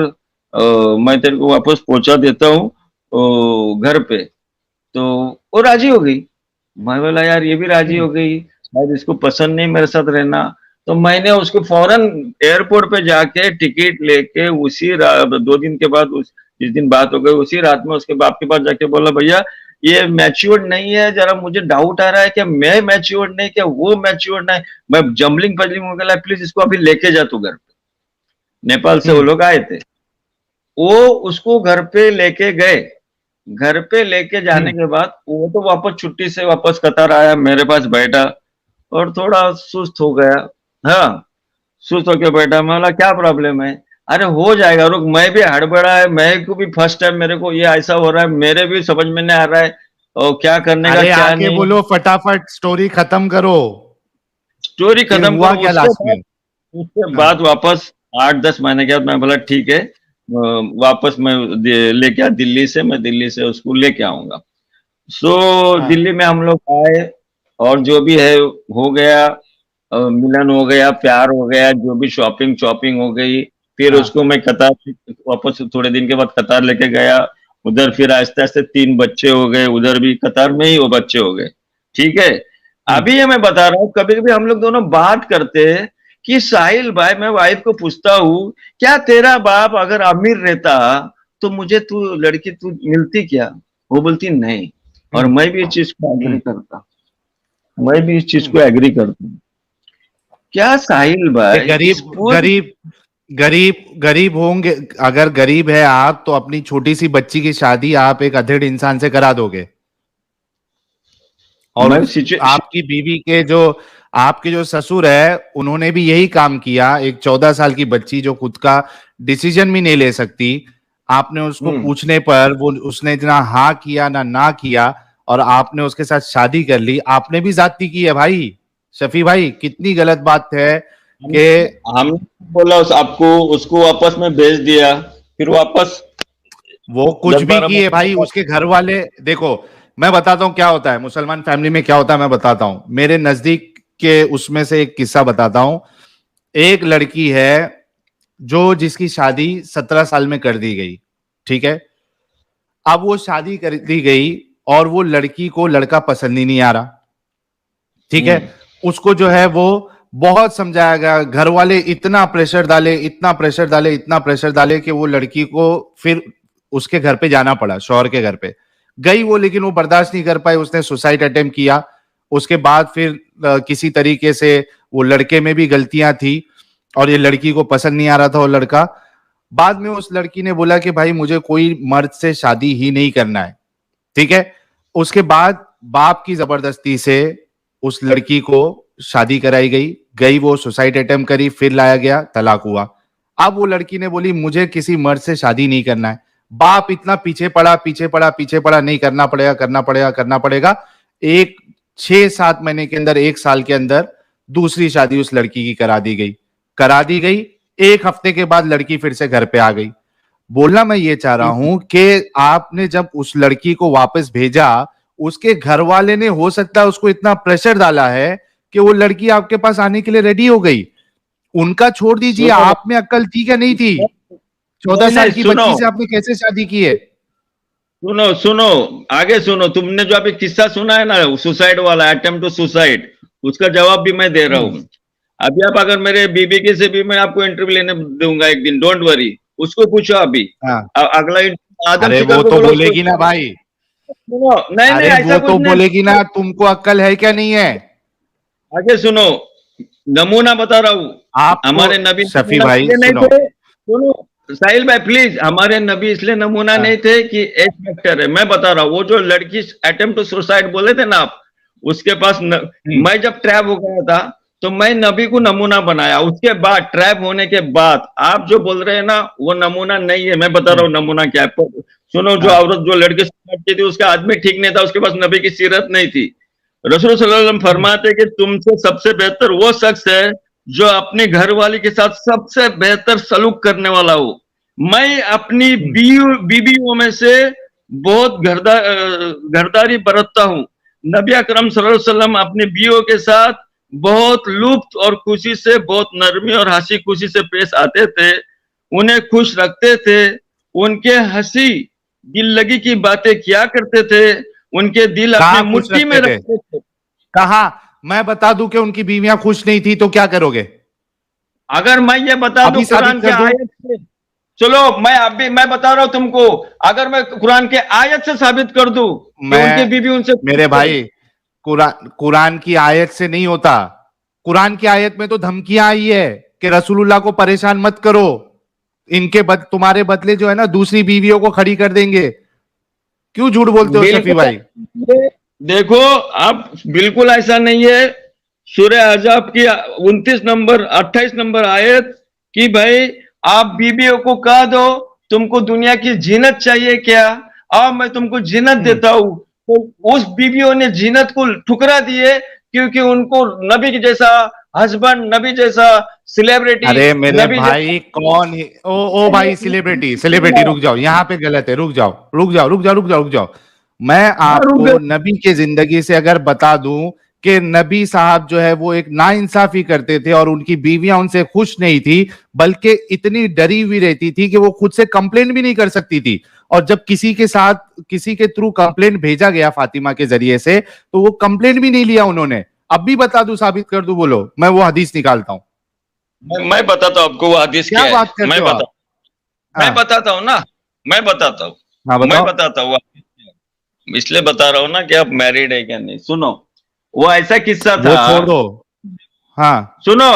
Speaker 2: मैं तेरे को वापस पहुंचा देता हूँ घर पे। तो वो राजी हो गई। मैं बोला यार ये भी राजी हो गई, शायद इसको पसंद नहीं मेरे साथ रहना। तो मैंने उसको फौरन एयरपोर्ट पे जाके टिकट लेके उसी 2 दिन के बाद, जिस दिन बात हो गई उसी रात में उसके बाप के पास जाके बोला भैया ये मैच्योर्ड नहीं है, जरा मुझे डाउट आ रहा है कि मैं मैच्योर्ड नहीं, क्या वो मैच्योर्ड नहीं। मैं जम्बलिंग पजलिंग हो गया, प्लीज इसको अभी लेके जा तू घर पे। नेपाल से वो लोग आए थे, वो उसको घर पे लेके गए। घर पे लेके जाने के बाद वो तो वापस छुट्टी से वापस कतार आया, मेरे पास बैठा और थोड़ा सुस्त हो गया। हाँ, सुस्त होके बैठा। मैं बोला क्या प्रॉब्लम है? अरे हो जाएगा, रुक, मैं भी हड़बड़ा है, मैं को भी फर्स्ट टाइम मेरे को ये ऐसा हो रहा है, मेरे भी समझ में नहीं आ रहा है और क्या करने का
Speaker 1: अरे
Speaker 2: क्या
Speaker 1: आके
Speaker 2: नहीं।
Speaker 1: बोलो, फटाफट स्टोरी खत्म करो।
Speaker 2: स्टोरी
Speaker 1: फिर
Speaker 2: खत्म
Speaker 1: हुआ
Speaker 2: करो।
Speaker 1: क्या लास्ट में?
Speaker 2: उसके
Speaker 1: हाँ,
Speaker 2: बाद वापस 8-10 महीने के बाद मैं बोला ठीक है, वापस मैं लेके आ दिल्ली से, मैं दिल्ली से उसको लेके आऊंगा। सो
Speaker 1: हाँ,
Speaker 2: दिल्ली में हम लोग आए और जो भी है हो गया, मिलन हो गया, प्यार हो गया, जो भी शॉपिंग शॉपिंग हो गई। फिर
Speaker 1: हाँ,
Speaker 2: उसको मैं कतार वापस थोड़े दिन के बाद कतार लेके गया। उधर फिर आहिस्ते आहिस्ते 3 बच्चे हो गए, उधर भी कतार में ही वो बच्चे हो गए। ठीक है। अभी ये मैं बता रहा हूँ, कभी कभी हम लोग दोनों बात करते कि साहिल भाई, मैं वाइफ को पूछता हूँ, क्या तेरा बाप अगर अमीर रहता तो मुझे तू लड़की तू मिलती क्या? वो बोलती नहीं। और मैं भी इस चीज को एग्री करता, मैं भी इस चीज को एग्री करता हूँ। क्या साहिल
Speaker 1: ये
Speaker 2: भाई, इस
Speaker 1: गरीब
Speaker 2: पूरी
Speaker 1: गरीब गरीब गरीब होंगे, अगर गरीब है आप तो अपनी छोटी सी बच्ची की शादी आप एक अधेड़ इंसान से करा दोगे, और
Speaker 2: मैं
Speaker 1: उस आपके जो ससुर है उन्होंने भी यही काम किया। एक 14 साल की बच्ची जो खुद का डिसीजन भी नहीं ले सकती, आपने उसको पूछने पर वो उसने इतना हाँ किया ना किया, और आपने उसके साथ शादी कर ली। आपने भी ज्यादती की है भाई, शफी भाई, कितनी गलत बात है कि
Speaker 2: हम बोला आपको, उसको वापस में भेज दिया, फिर वापस
Speaker 1: वो कुछ भी
Speaker 2: 10-12
Speaker 1: किए भाई, उसके घर वाले देखो, मैं बताता हूँ क्या होता है मुसलमान फैमिली में, क्या होता है मैं बताता हूँ। मेरे नजदीक के उसमें से एक किस्सा बताता हूँ। एक लड़की है जो जिसकी शादी 17 साल में कर दी गई, ठीक है। अब वो शादी कर दी गई और वो लड़की को लड़का पसंद ही नहीं आ रहा, ठीक है। उसको जो है वो बहुत समझाया गया, घर वाले इतना प्रेशर डाले, इतना प्रेशर डाले, इतना प्रेशर डाले कि वो लड़की को फिर उसके घर पे जाना पड़ा, शौहर के घर पे गई वो, लेकिन वो बर्दाश्त नहीं कर पाई, उसने सुसाइड अटेम्प्ट किया। उसके बाद फिर किसी तरीके से वो लड़के में भी गलतियां थी और ये लड़की को पसंद नहीं आ रहा था वो लड़का। बाद में उस लड़की ने बोला कि भाई मुझे कोई मर्द से शादी ही नहीं करना है, ठीक है। उसके बाद बाप की जबरदस्ती से उस लड़की को शादी कराई गई वो सुसाइड अटेम्प्ट करी, फिर लाया गया, तलाक हुआ। अब वो लड़की ने बोली मुझे किसी मर्द से शादी नहीं करना है। बाप इतना पीछे पड़ा, नहीं करना पड़ेगा। एक 6-7 महीने के अंदर, 1 साल के अंदर दूसरी शादी उस लड़की की करा दी गई। 1 हफ्ते के बाद लड़की फिर से घर पे आ गई। बोलना मैं ये चाह रहा हूं कि आपने जब उस लड़की को वापस भेजा, उसके घर वाले ने हो सकता है उसको इतना प्रेशर डाला है कि वो लड़की आपके पास आने के लिए रेडी हो गई। उनका छोड़ दीजिए,
Speaker 2: सुनो,
Speaker 1: आप में अक्ल थी क्या नहीं थी? 14 साल की
Speaker 2: सुनो,
Speaker 1: बच्ची से आपने कैसे शादी की है?
Speaker 2: सुनो सुनो, आगे सुनो। तुमने जो अभी किस्सा सुना है ना, सुसाइड वाला, अटेम्प्ट टू सुसाइड, उसका जवाब भी मैं दे रहा हूँ। अभी आप अगर मेरे बीबी के से भी मैं आपको इंटरव्यू लेने दूंगा एक दिन, डोंट वरी, उसको पूछो अभी।
Speaker 1: हाँ।
Speaker 2: अगला आदम
Speaker 1: अरे
Speaker 2: शिकर
Speaker 1: वो
Speaker 2: को
Speaker 1: तो
Speaker 2: बोलो,
Speaker 1: बोलेगी ना भाई,
Speaker 2: सुनो, नहीं नहीं,
Speaker 1: अरे
Speaker 2: ऐसा
Speaker 1: वो
Speaker 2: कुछ
Speaker 1: तो
Speaker 2: नहीं।
Speaker 1: बोलेगी ना, तुमको अक्ल है क्या नहीं है?
Speaker 2: आगे सुनो, नमूना बता रहा हूँ।
Speaker 1: आपको
Speaker 2: हमारे नबी
Speaker 1: शफी
Speaker 2: नमूना
Speaker 1: भाई
Speaker 2: इसलिए नहीं
Speaker 1: सुनो,
Speaker 2: थे, सुनो साहिल भाई प्लीज, हमारे नबी इसलिए नमूना
Speaker 1: हाँ,
Speaker 2: नहीं थे कि एज फैक्टर है। मैं बता रहा हूँ, वो जो लड़की अटेम्प्ट टू सुसाइड बोले थे ना आप, उसके पास मैं जब ट्रैप हो गया था तो मैं नबी को नमूना बनाया। उसके बाद ट्रैप होने के बाद आप जो बोल रहे हैं ना, वो नमूना नहीं है। मैं बता रहा हूँ नमूना क्या है। सुनो, जो
Speaker 1: हाँ,
Speaker 2: औरत जो लड़के सुसाइड की थी, उसका आदमी ठीक नहीं था, उसके पास नबी की सीरत नहीं थी। रसूल सल्लल्लाहु अलैहि वसल्लम फरमाते कि तुमसे सबसे बेहतर वो शख्स है जो अपनी घरवाली के साथ सबसे बेहतर सलूक करने वाला हो। मैं अपनी बीवियों में से बहुत घरदारी बरतता हूँ। नबी अकरम सल्लल्लाहु अलैहि वसल्लम अपनी बीवियों के साथ बहुत लुत्फ और खुशी से, बहुत नरमी और हंसी खुशी से पेश आते थे, उन्हें खुश रखते थे, उनके हंसी दिल लगी की बातें किया करते थे, उनके दिल अपनी
Speaker 1: कहाँ खुश
Speaker 2: मुट्ठी में
Speaker 1: रखते थे?
Speaker 2: रखते थे।
Speaker 1: कहा? मैं बता दूं कि उनकी बीवियां खुश नहीं थी तो क्या करोगे?
Speaker 2: अगर मैं ये बता दूं
Speaker 1: अभी साबित
Speaker 2: कुरान के
Speaker 1: कर दूं?
Speaker 2: आयत से, चलो मैं बता रहा हूं तुमको, अगर मैं कुरान के आयत से साबित कर दूं कि उनकी
Speaker 1: मैं
Speaker 2: बीवी उनसे
Speaker 1: मेरे भाई, कुरान की आयत से नहीं होता। कुरान की आयत में तो धमकियां आई है कि रसूलुल्लाह को परेशान मत करो, तुम्हारे बदले जो है ना दूसरी बीवियों को खड़ी कर देंगे। क्यों झूठ बोलते हो शफी भाई?
Speaker 2: बिल्कुल, देखो आप, बिल्कुल ऐसा नहीं है। सूरह अहज़ाब की 29 नंबर 28 नंबर आयत कि भाई आप बीबियों को कह दो तुमको दुनिया की जीनत चाहिए क्या, आओ मैं तुमको जीनत देता हूं। तो उस बीबियों ने जीनत को ठुकरा दिए क्योंकि उनको नबी के जैसा हस्बैंड, नबी जैसा सेलिब्रिटी,
Speaker 1: अरे मेरे
Speaker 2: नबी
Speaker 1: भाई, कौन ओ भाई, सेलिब्रिटी रुक जाओ, यहाँ पे गलत है, रुक जाओ। मैं आपको
Speaker 2: जैसा।
Speaker 1: नबी के जिंदगी से अगर बता दूं कि नबी साहब जो है वो एक नाइंसाफी करते थे और उनकी बीवियां उनसे खुश नहीं थी, बल्कि इतनी डरी हुई रहती थी कि वो खुद से कंप्लेन भी नहीं कर सकती थी। और जब किसी के थ्रू कंप्लेन भेजा गया फातिमा के जरिए से, तो वो कंप्लेन भी नहीं लिया उन्होंने। अब भी बता दूं, साबित कर दूं, बोलो, मैं वो हदीस निकालता हूं।
Speaker 2: मैं बताता हूँ आपको वो हदीस
Speaker 1: क्या
Speaker 2: क्या
Speaker 1: बात
Speaker 2: है।
Speaker 1: करते हो आप?
Speaker 2: मैं
Speaker 1: हाँ
Speaker 2: बताता हूँ ना, मैं बताता हूँ,
Speaker 1: हाँ
Speaker 2: मैं
Speaker 1: बताओ।
Speaker 2: बताता हूँ। इसलिए बता रहा हूँ ना कि आप मैरिड है क्या नहीं। सुनो, वो ऐसा किस्सा
Speaker 1: वो
Speaker 2: था।
Speaker 1: छोड़ दो। हाँ।
Speaker 2: सुनो,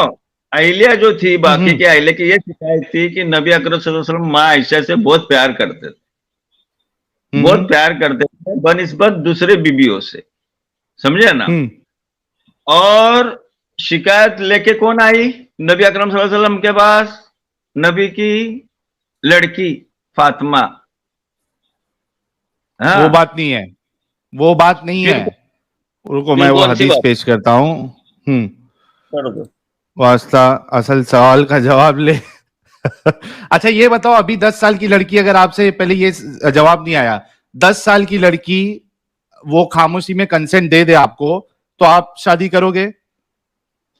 Speaker 2: अहिल्या जो थी, बाकी
Speaker 1: हम्म।
Speaker 2: की अहिल्या की ये शिकायत थी कि नबी अकरम सल्लल्लाहु अलैहि वसल्लम माँ आयशा से बहुत प्यार करते थे, बहुत
Speaker 1: हम्म।
Speaker 2: प्यार करते थे बनिस्बत दूसरे बीबियों से, समझे ना।
Speaker 1: हम्म।
Speaker 2: और शिकायत लेके कौन आई नबी अकरम सल्लल्लाहु अलैहि वसल्लम के पास? नबी की लड़की फातिमा।
Speaker 1: वो
Speaker 2: हाँ,
Speaker 1: बात नहीं है, वो बात नहीं है।
Speaker 2: फिर
Speaker 1: रुको
Speaker 2: फिर
Speaker 1: मैं वो
Speaker 2: कौन सी
Speaker 1: हदीस
Speaker 2: बात?
Speaker 1: पेश करता हूँ। हम्म।
Speaker 2: कर दो।
Speaker 1: वास्ता असल सवाल का जवाब ले। अच्छा ये बताओ, अभी 10 साल की लड़की अगर आपसे पहले ये जवाब नहीं आया, 10 साल की लड़की वो खामोशी में कंसेंट दे दे आपको, तो आप शादी करोगे?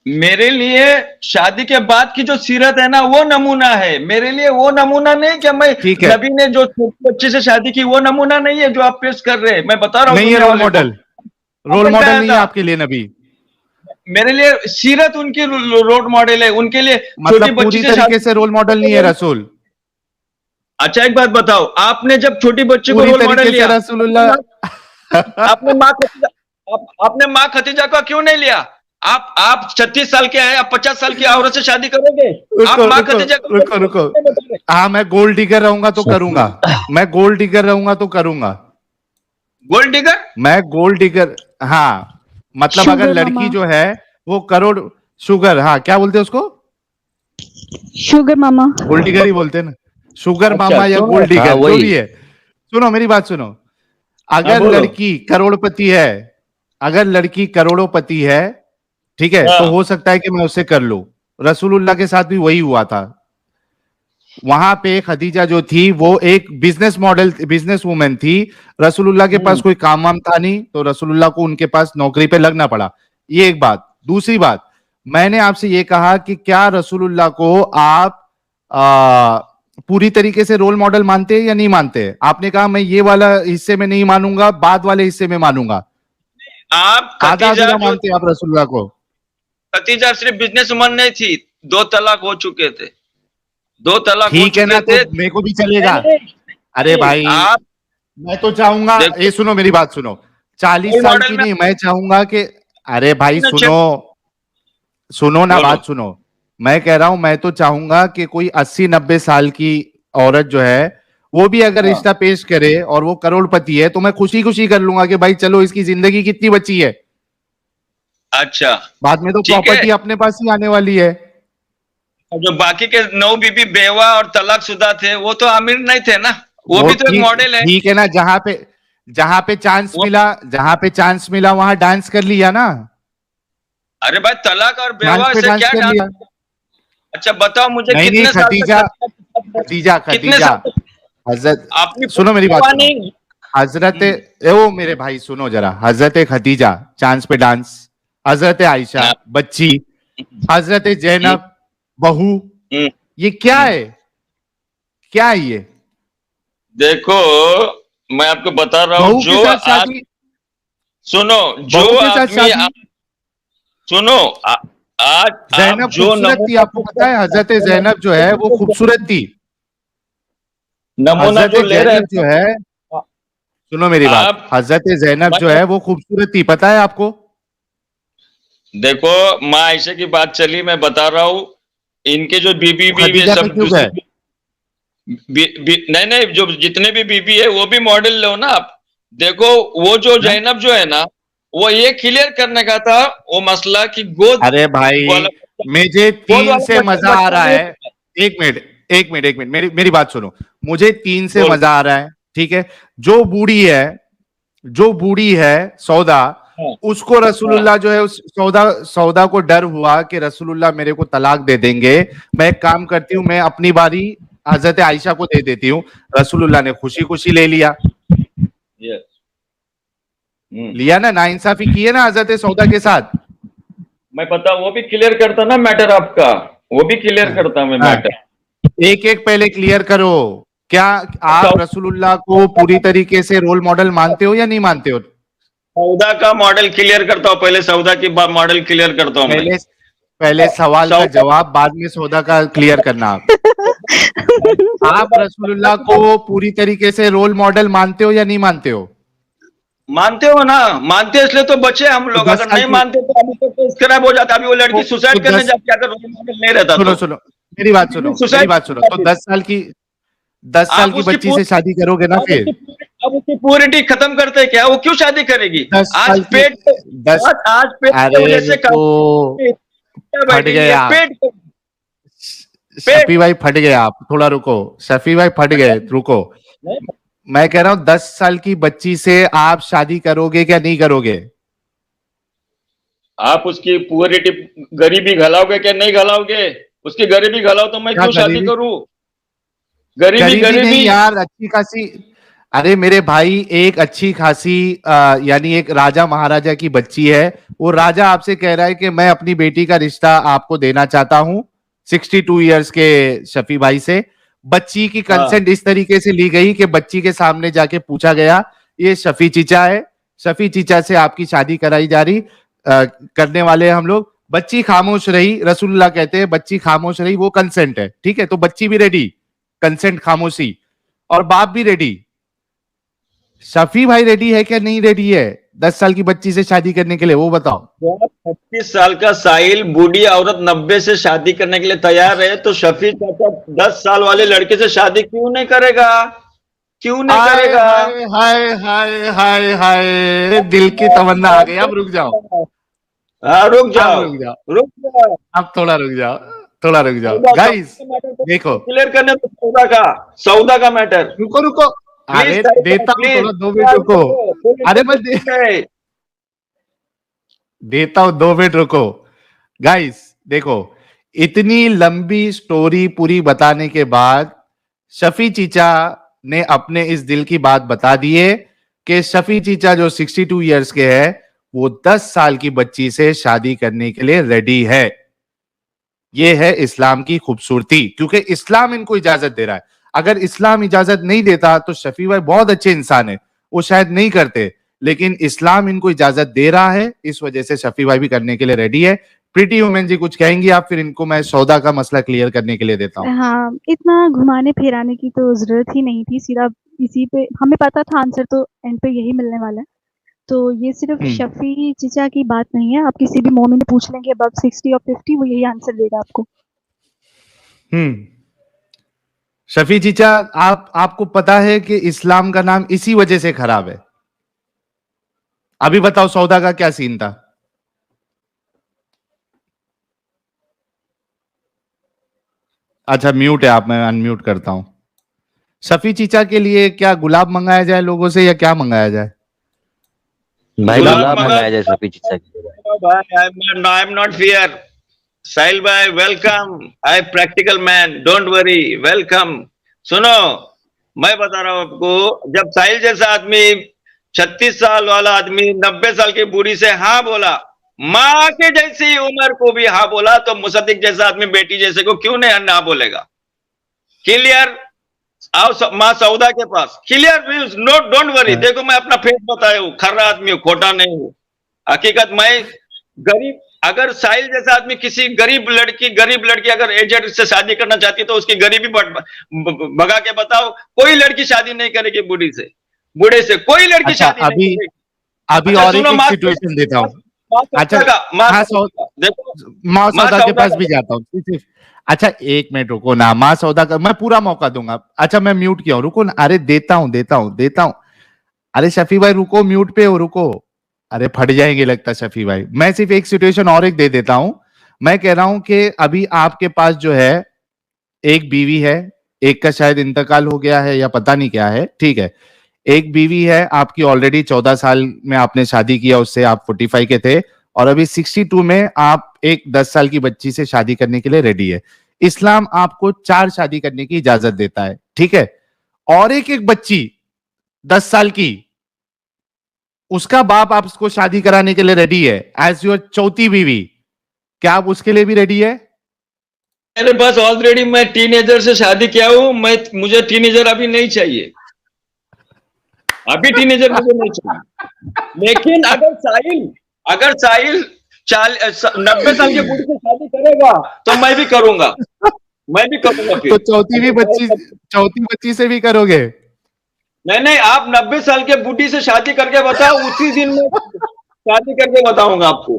Speaker 2: मेरे लिए शादी के बाद की जो सीरत है ना, वो नमूना है मेरे लिए। वो नमूना नहीं कि मैं
Speaker 1: ठीक है,
Speaker 2: नबी ने जो छोटी बच्ची से शादी की, वो नमूना नहीं है जो आप पेश कर रहे हैं। मैं बता रहा हूँ
Speaker 1: नहीं है
Speaker 2: दुनिया
Speaker 1: रोल
Speaker 2: वाले को।
Speaker 1: मॉडल, रोल
Speaker 2: आपने
Speaker 1: मॉडल
Speaker 2: कहा
Speaker 1: नहीं है
Speaker 2: था
Speaker 1: आपके लिए नबी।
Speaker 2: मेरे लिए सीरत उनकी रोल मॉडल है, उनके लिए छोटी
Speaker 1: मतलब
Speaker 2: बच्ची
Speaker 1: पूरी
Speaker 2: से
Speaker 1: तरीके
Speaker 2: शादी
Speaker 1: से रोल मॉडल नहीं है
Speaker 2: की।
Speaker 1: रसूल।
Speaker 2: अच्छा एक बात बताओ, आपने जब छोटी बच्ची को
Speaker 1: पूरी
Speaker 2: रोल मॉडल
Speaker 1: तरीके से
Speaker 2: लिया,
Speaker 1: रसूलुल्लाह।
Speaker 2: आपने माँ खतीजा, आपने माँ खतीजा को क्यों नहीं लिया? आप 36 साल के हैं, आप 50 साल की औरत से शादी करोगे? आप
Speaker 1: रुको
Speaker 2: माँ
Speaker 1: रुको
Speaker 2: खतीजा को
Speaker 1: रुको रुको।
Speaker 2: नहीं बता रहे।
Speaker 1: हाँ मैं गोल्ड डिगर रहूंगा तो करूंगा, मैं गोल्ड डिगर रहूंगा तो करूंगा।
Speaker 2: Gold digger?
Speaker 1: मैं गोल्ड डिगर, हाँ मतलब अगर
Speaker 4: शुगर
Speaker 1: लड़की
Speaker 4: मामा,
Speaker 1: जो है वो करोड़, शुगर, हाँ क्या बोलते हैं उसको?
Speaker 4: शुगर मामा।
Speaker 1: गोल्ड डिगर ही बोलते हैं ना, शुगर
Speaker 2: अच्छा
Speaker 1: मामा या
Speaker 2: सुनो,
Speaker 1: गोल्ड
Speaker 3: हाँ
Speaker 1: डिगर जो
Speaker 3: वही।
Speaker 1: भी है। सुनो मेरी बात सुनो,
Speaker 2: हाँ
Speaker 1: अगर
Speaker 2: बोलो।
Speaker 1: लड़की करोड़पति है, अगर लड़की करोड़ोपति है, ठीक है, तो
Speaker 2: हाँ
Speaker 1: हो सकता है कि मैं उससे कर लूं। रसूलुल्लाह के साथ भी वही हुआ था। वहां पे खदीजा जो थी वो एक बिजनेस मॉडल, बिजनेस वुमेन थी। रसूलुल्लाह के पास कोई काम वाम था नहीं, तो रसूलुल्लाह को उनके पास नौकरी पे लगना पड़ा। ये एक बात। दूसरी बात, मैंने आपसे ये कहा कि क्या रसूलुल्लाह को आप पूरी तरीके से रोल मॉडल मानते हैं या नहीं मानते हैं? आपने कहा मैं ये वाला हिस्से में नहीं मानूंगा, बाद वाले हिस्से में मानूंगा।
Speaker 2: आप
Speaker 1: आधा
Speaker 2: खतीजा
Speaker 1: अधूरा
Speaker 2: जो
Speaker 1: मानते हैं आप रसूलुल्लाह को?
Speaker 2: खतीजा सिर्फ बिजनेस वुमन नहीं थी, 2 तलाक हो चुके थे, 2 तलाक हो
Speaker 1: ठीक है
Speaker 2: चुके
Speaker 1: ना, तो
Speaker 2: थे।
Speaker 1: मेरे को भी चलेगा।
Speaker 2: नहीं,
Speaker 1: अरे
Speaker 2: नहीं,
Speaker 1: भाई,
Speaker 2: आप
Speaker 1: मैं तो चाहूंगा,
Speaker 2: देखो,
Speaker 1: ये सुनो मेरी बात सुनो, 40
Speaker 2: रोल
Speaker 1: साल
Speaker 2: मॉडल
Speaker 1: की
Speaker 2: में
Speaker 1: नहीं, मैं चाहूंगा कि, अरे भाई
Speaker 2: ने
Speaker 1: सुनो,
Speaker 2: छेड़-
Speaker 1: सुनो ना,
Speaker 2: बोलो।
Speaker 1: बात सुनो। मैं कह रहा हूं, मैं तो चाहूंगा कि कोई 80-90 साल की औरत जो है वो भी अगर
Speaker 2: हाँ,
Speaker 1: रिश्ता पेश करे और वो करोड़पति है, तो मैं खुशी खुशी कर लूंगा कि भाई चलो इसकी जिंदगी कितनी बची है,
Speaker 2: अच्छा
Speaker 1: बाद में तो
Speaker 2: ठीक है।
Speaker 1: प्रॉपर्टी अपने पास ही आने वाली है।
Speaker 2: और जो बाकी के 9 बीबी बेवा और तलाकशुदा थे, वो तो अमीर नहीं थे ना, वो
Speaker 1: वो
Speaker 2: भी तो एक
Speaker 1: ठीक
Speaker 2: मॉडल है।
Speaker 1: ठीक है ना, जहां पे चांस
Speaker 2: वो
Speaker 1: मिला, जहां पे चांस मिला वहां डांस कर लिया ना,
Speaker 2: अरे भाई, तलाक और
Speaker 1: डांस
Speaker 2: बेवा
Speaker 1: पे
Speaker 2: से
Speaker 1: डांस
Speaker 2: क्या
Speaker 1: कर
Speaker 2: डांस?
Speaker 1: लिया।
Speaker 2: अच्छा बताओ मुझे,
Speaker 1: नहीं नहीं,
Speaker 2: कितने साल तक
Speaker 1: खदीजा, खदीजा
Speaker 2: कितने
Speaker 1: खदीजा,
Speaker 2: साल तक
Speaker 1: हजरत,
Speaker 2: आपकी
Speaker 1: सुनो मेरी बात
Speaker 2: बेवा
Speaker 1: सुनो,
Speaker 2: नहीं?
Speaker 1: हजरत, ओ मेरे भाई सुनो जरा, हजरत खदीजा चांस पे डांस, हजरत आयशा
Speaker 2: हाँ,
Speaker 1: बच्ची, हजरत
Speaker 2: हम्म,
Speaker 1: जैनब बहू,
Speaker 2: हम्म,
Speaker 1: ये क्या
Speaker 2: हम्म।
Speaker 1: है, क्या है ये?
Speaker 2: देखो, मैं आपको बता रहा हूं,
Speaker 1: बहू के
Speaker 2: जो
Speaker 1: साथ
Speaker 2: आज
Speaker 1: शादी,
Speaker 2: सुनो, जो
Speaker 1: बहू के साथ
Speaker 2: आदमी
Speaker 1: शादी।
Speaker 2: सुनो, आज आप
Speaker 1: जैनब
Speaker 2: जो
Speaker 1: खूबसूरत थी,
Speaker 2: नमूना
Speaker 1: आपको पता है हजरत जैनब जो है वो खूबसूरत थी।
Speaker 2: नमूना
Speaker 1: हजरत
Speaker 2: जो ले रहे
Speaker 1: जैनब जो है,
Speaker 2: हैं
Speaker 1: सुनो मेरी बात,
Speaker 2: आप।
Speaker 1: हजरत जैनब जो
Speaker 2: मैं
Speaker 1: है वो खूबसूरत थी, पता है आपको?
Speaker 2: देखो, माँ आयशा की बात चली, मैं बता रहा हूँ, इनके जो बीबी
Speaker 1: वो
Speaker 2: भी वे
Speaker 1: खदीजा पे
Speaker 2: सब
Speaker 1: क्यों
Speaker 2: दूसरी
Speaker 1: गए?
Speaker 2: नहीं नहीं, जो जितने भी बीबी है वो भी मॉडल लो ना आप। देखो, वो जो
Speaker 1: हैं?
Speaker 2: जैनब जो है ना, वो ये क्लियर करने का था वो मसला कि गोद
Speaker 1: अरे भाई,
Speaker 2: वाला,
Speaker 1: मुझे
Speaker 2: गोद
Speaker 1: 3 से
Speaker 2: वाला
Speaker 1: मजा आ
Speaker 2: बच्चा
Speaker 1: रहा
Speaker 2: नहीं
Speaker 1: है।
Speaker 2: था।
Speaker 1: एक मिनट, एक मिनट, एक मिनट, मेरी मेरी बात सुनो। मुझे 3 से
Speaker 2: बोल।
Speaker 1: मजा आ रहा है, ठीक है। जो बूढ़ी है, जो बूढ़ी है सौदा,
Speaker 2: हाँ,
Speaker 1: उसको
Speaker 2: हाँ,
Speaker 1: रसूलुल्लाह जो है, उस सौदा, सौदा को डर हुआ कि रसूलुल्लाह मेरे को तलाक दे देंगे। मैं एक काम करती हूँ, मैं अपनी बारी हजरत आयशा को दे देती हूँ। रसूलुल्लाह ने खुशी खुशी ले लिया,
Speaker 2: यस,
Speaker 1: लिया ना, नाइंसाफी की है ना हजरत सौदा के साथ।
Speaker 2: मैं पता, वो भी क्लियर करता ना मैटर आपका, वो भी क्लियर करता मैं
Speaker 1: हाँ,
Speaker 2: मैटर।
Speaker 1: एक एक पहले क्लियर करो। क्या आप रसूलुल्लाह को पूरी तरीके से रोल मॉडल मानते हो या नहीं मानते हो?
Speaker 2: सौदा का मॉडल क्लियर करता हूँ, पहले सौदा की मॉडल क्लियर करता हूँ मैं।
Speaker 1: पहले पहले सवाल का
Speaker 2: सौदा-
Speaker 1: जवाब, बाद में सौदा का क्लियर करना। आप रसूलुल्लाह को पूरी तरीके से रोल मॉडल मानते हो या नहीं मानते हो?
Speaker 2: मानते हो ना? मानते हो, इसलिए तो बचे हम लोग।
Speaker 1: 10
Speaker 2: अगर
Speaker 1: साल
Speaker 2: नहीं
Speaker 1: की-
Speaker 2: मानते तो अभी तो खराब हो जाता। अभी वो लड़की
Speaker 1: तो
Speaker 2: सुसाइड करने
Speaker 1: 10
Speaker 2: जाती, अगर रोल मॉडल नहीं रहता
Speaker 1: सुनो
Speaker 2: तो।
Speaker 1: सुनो मेरी बात सुनो, मेरी बात सुनो। तो 10 साल
Speaker 2: आप
Speaker 1: की
Speaker 2: उसकी
Speaker 1: बच्ची से शादी करोगे ना फिर?
Speaker 2: अब उसकी प्योरिटी खत्म करते क्या? वो क्यों शादी करेगी?
Speaker 1: 10
Speaker 2: आज
Speaker 1: साल की
Speaker 2: पेट
Speaker 1: 10
Speaker 2: आज पेट की
Speaker 1: अरे
Speaker 2: वजह से
Speaker 1: रुको, फट
Speaker 2: बैठी
Speaker 1: गए
Speaker 2: है
Speaker 1: आप।
Speaker 2: पेट।
Speaker 1: शफी भाई फट गए आप, थोड़ा रुको। शफी भाई फट गए, रुको। मैं कह रहा हूं 10 साल की बच्ची से आप शादी करोगे क्या नहीं करोगे?
Speaker 2: आप उसकी प्योरिटी गरीबी घलाओगे क्या नहीं घलाओगे? उसकी गरीबी घलाओ तो मैं
Speaker 1: क्या
Speaker 2: क्यों शादी
Speaker 1: गरीबी?
Speaker 2: करूं? गरीबी
Speaker 1: गरीबी नहीं
Speaker 2: गरीबी
Speaker 1: यार, अच्छी खासी। अरे मेरे भाई, एक अच्छी खासी यानी एक राजा महाराजा की बच्ची है। वो राजा आपसे कह रहा है कि मैं अपनी बेटी का रिश्ता आपको देना चाहता हूं 62 इयर्स के शफी भाई से। बच्ची की कंसेंट इस तरीके से ली गई कि बच्ची के सामने जाके पूछा गया, ये शफी चीचा है, शफी चीचा से आपकी शादी कराई जा रही, करने वाले हैं हम लोग। बच्ची खामोश रही। रसूलुल्लाह कहते हैं बच्ची खामोश रही, वो कंसेंट है। ठीक है, तो बच्ची भी रेडी, कंसेंट, खामोशी, और बाप भी रेडी। शफी भाई रेडी है क्या नहीं रेडी है 10 साल की बच्ची से शादी करने के लिए, वो बताओ।
Speaker 2: 36 साल का साहिल बूढ़ी औरत 90 से शादी करने के लिए तैयार है, तो शफी चाचा 10 साल वाले लड़के से शादी क्यों नहीं करेगा? क्यों नहीं
Speaker 1: हाय
Speaker 2: करेगा?
Speaker 1: हाय हाय हाय हाय हाय, दिल की तमन्ना आ गई। अब रुक जाओ,
Speaker 2: हाँ, रुक
Speaker 1: अब
Speaker 2: जाओ,
Speaker 1: रुक जाओ,
Speaker 2: रुक जाओ।
Speaker 1: अब थोड़ा रुक जाओ, थोड़ा रुक जाओ गाइस। देखो,
Speaker 2: क्लियर करने तो सौदा का मैटर।
Speaker 1: रुको रुको, अरे
Speaker 2: प्लीज
Speaker 1: देता हूँ, थोड़ा 2 मिनट रुको। अरे मैं देता हूं, 2 मिनट रुको गाइस। देखो, इतनी लंबी स्टोरी पूरी बताने के बाद शफी चीचा ने अपने इस दिल की बात बता दी है कि शफी चीचा जो 62 इयर्स के है, वो 10 साल की बच्ची से शादी करने के लिए रेडी है। ये है इस्लाम की खूबसूरती, क्योंकि इस्लाम इनको इजाजत दे रहा है। अगर इस्लाम इजाजत नहीं देता तो शफी भाई बहुत अच्छे इंसान है, वो शायद नहीं करते, लेकिन इस्लाम इनको इजाजत दे रहा है, इस वजह से शफी भाई भी करने के लिए रेडी है। प्रीति वुमेन जी कुछ कहेंगी आप, फिर इनको मैं सौदा का मसला क्लियर करने के लिए देता हूँ।
Speaker 4: हाँ, इतना घुमाने फिराने की तो जरूरत ही नहीं थी, सीधा इसी पे हमें पता था आंसर तो एंड पे यही मिलने वाला है। तो ये सिर्फ शफी चीचा की बात नहीं है, आप किसी भी मोमिन से पूछ लेंगे अबव 60 और 50, वो यही आंसर देगा आपको।
Speaker 1: शफी चीचा, आपको पता है कि इस्लाम का नाम इसी वजह से खराब है। अभी बताओ सौदा का क्या सीन था? अच्छा म्यूट है आप, मैं अनम्यूट करता हूं। शफी चीचा के लिए क्या गुलाब मंगाया जाए लोगों से, या क्या मंगाया जाए?
Speaker 3: भाई
Speaker 2: गुलाब
Speaker 3: गुलाब
Speaker 2: मंगा-
Speaker 3: मंगाया जाए शफी चीचा के लिए।
Speaker 2: I am not fear. साहिल भाई welcome. I practical man, don't worry, welcome. सुनो, मैं बता रहा हूं आपको, जब साहिल जैसा आदमी 36 साल वाला आदमी 90 साल की बूढ़ी से हाँ बोला, माँ के जैसी उम्र को भी हाँ बोला, तो मुसद्दिक जैसा आदमी बेटी जैसे को क्यों नहीं ना बोलेगा? क्लियर? आओ माँ सौदा के पास, clear views, no don't worry. देखो मैं अपना फेस बताया हूँ, खर्रा आदमी हूँ, खोटा नहीं हूँ। हकीकत मैं गरीब, अगर साहिल जैसा आदमी किसी गरीब लड़की अगर एजेड से शादी करना चाहती है तो उसकी गरीबी भगा के बताओ, कोई लड़की शादी नहीं करेगी बूढ़ी से, बूढ़े से कोई लड़की
Speaker 1: अच्छा,
Speaker 2: शादी नहीं करेगी।
Speaker 1: अभी
Speaker 2: अच्छा,
Speaker 1: और
Speaker 2: सुनो,
Speaker 1: एक सिचुएशन देता हूँ। अच्छा,
Speaker 2: देखो
Speaker 1: माँ सौदा के पास भी जाता हूँ। अच्छा 1 मिनट रुको ना, माँ सौदा का मैं पूरा मौका दूंगा। अच्छा मैं म्यूट किया हूँ, रुको ना। अरे देता हूँ। अरे शफी भाई रुको, म्यूट पे हो, रुको। अरे फट जाएंगे लगता शफी भाई। मैं सिर्फ एक सिचुएशन और एक दे देता हूं। मैं कह रहा हूं कि अभी आपके पास जो है एक बीवी है, एक का शायद इंतकाल हो गया है या पता नहीं क्या है, ठीक है। एक बीवी है आपकी, ऑलरेडी 14 साल में आपने शादी किया उससे, आप 45 के थे, और अभी 62 में आप एक 10 साल की बच्ची से शादी करने के लिए रेडी है। इस्लाम आपको 4 शादी करने की इजाजत देता है, ठीक है। और एक बच्ची 10 साल की, उसका बाप आप उसको शादी कराने के लिए रेडी है एज योर चौथी बीवी। क्या आप उसके लिए भी रेडी है?
Speaker 2: मेरे पास ऑलरेडी मैं टीनेजर से शादी किया हूं, मुझे टीनेजर अभी नहीं चाहिए, अभी टीनेजर मुझे नहीं चाहिए। लेकिन अगर साहिल 90 साल की बूढ़ी से शादी करेगा तो मैं भी करूंगा, मैं भी करूंगा
Speaker 1: तो
Speaker 2: फिर।
Speaker 1: चौथी बच्ची से भी करोगे?
Speaker 2: नहीं नहीं, आप 90 साल के बूढ़ी से शादी करके बताओ, उसी दिन मैं शादी करके बताऊंगा आपको।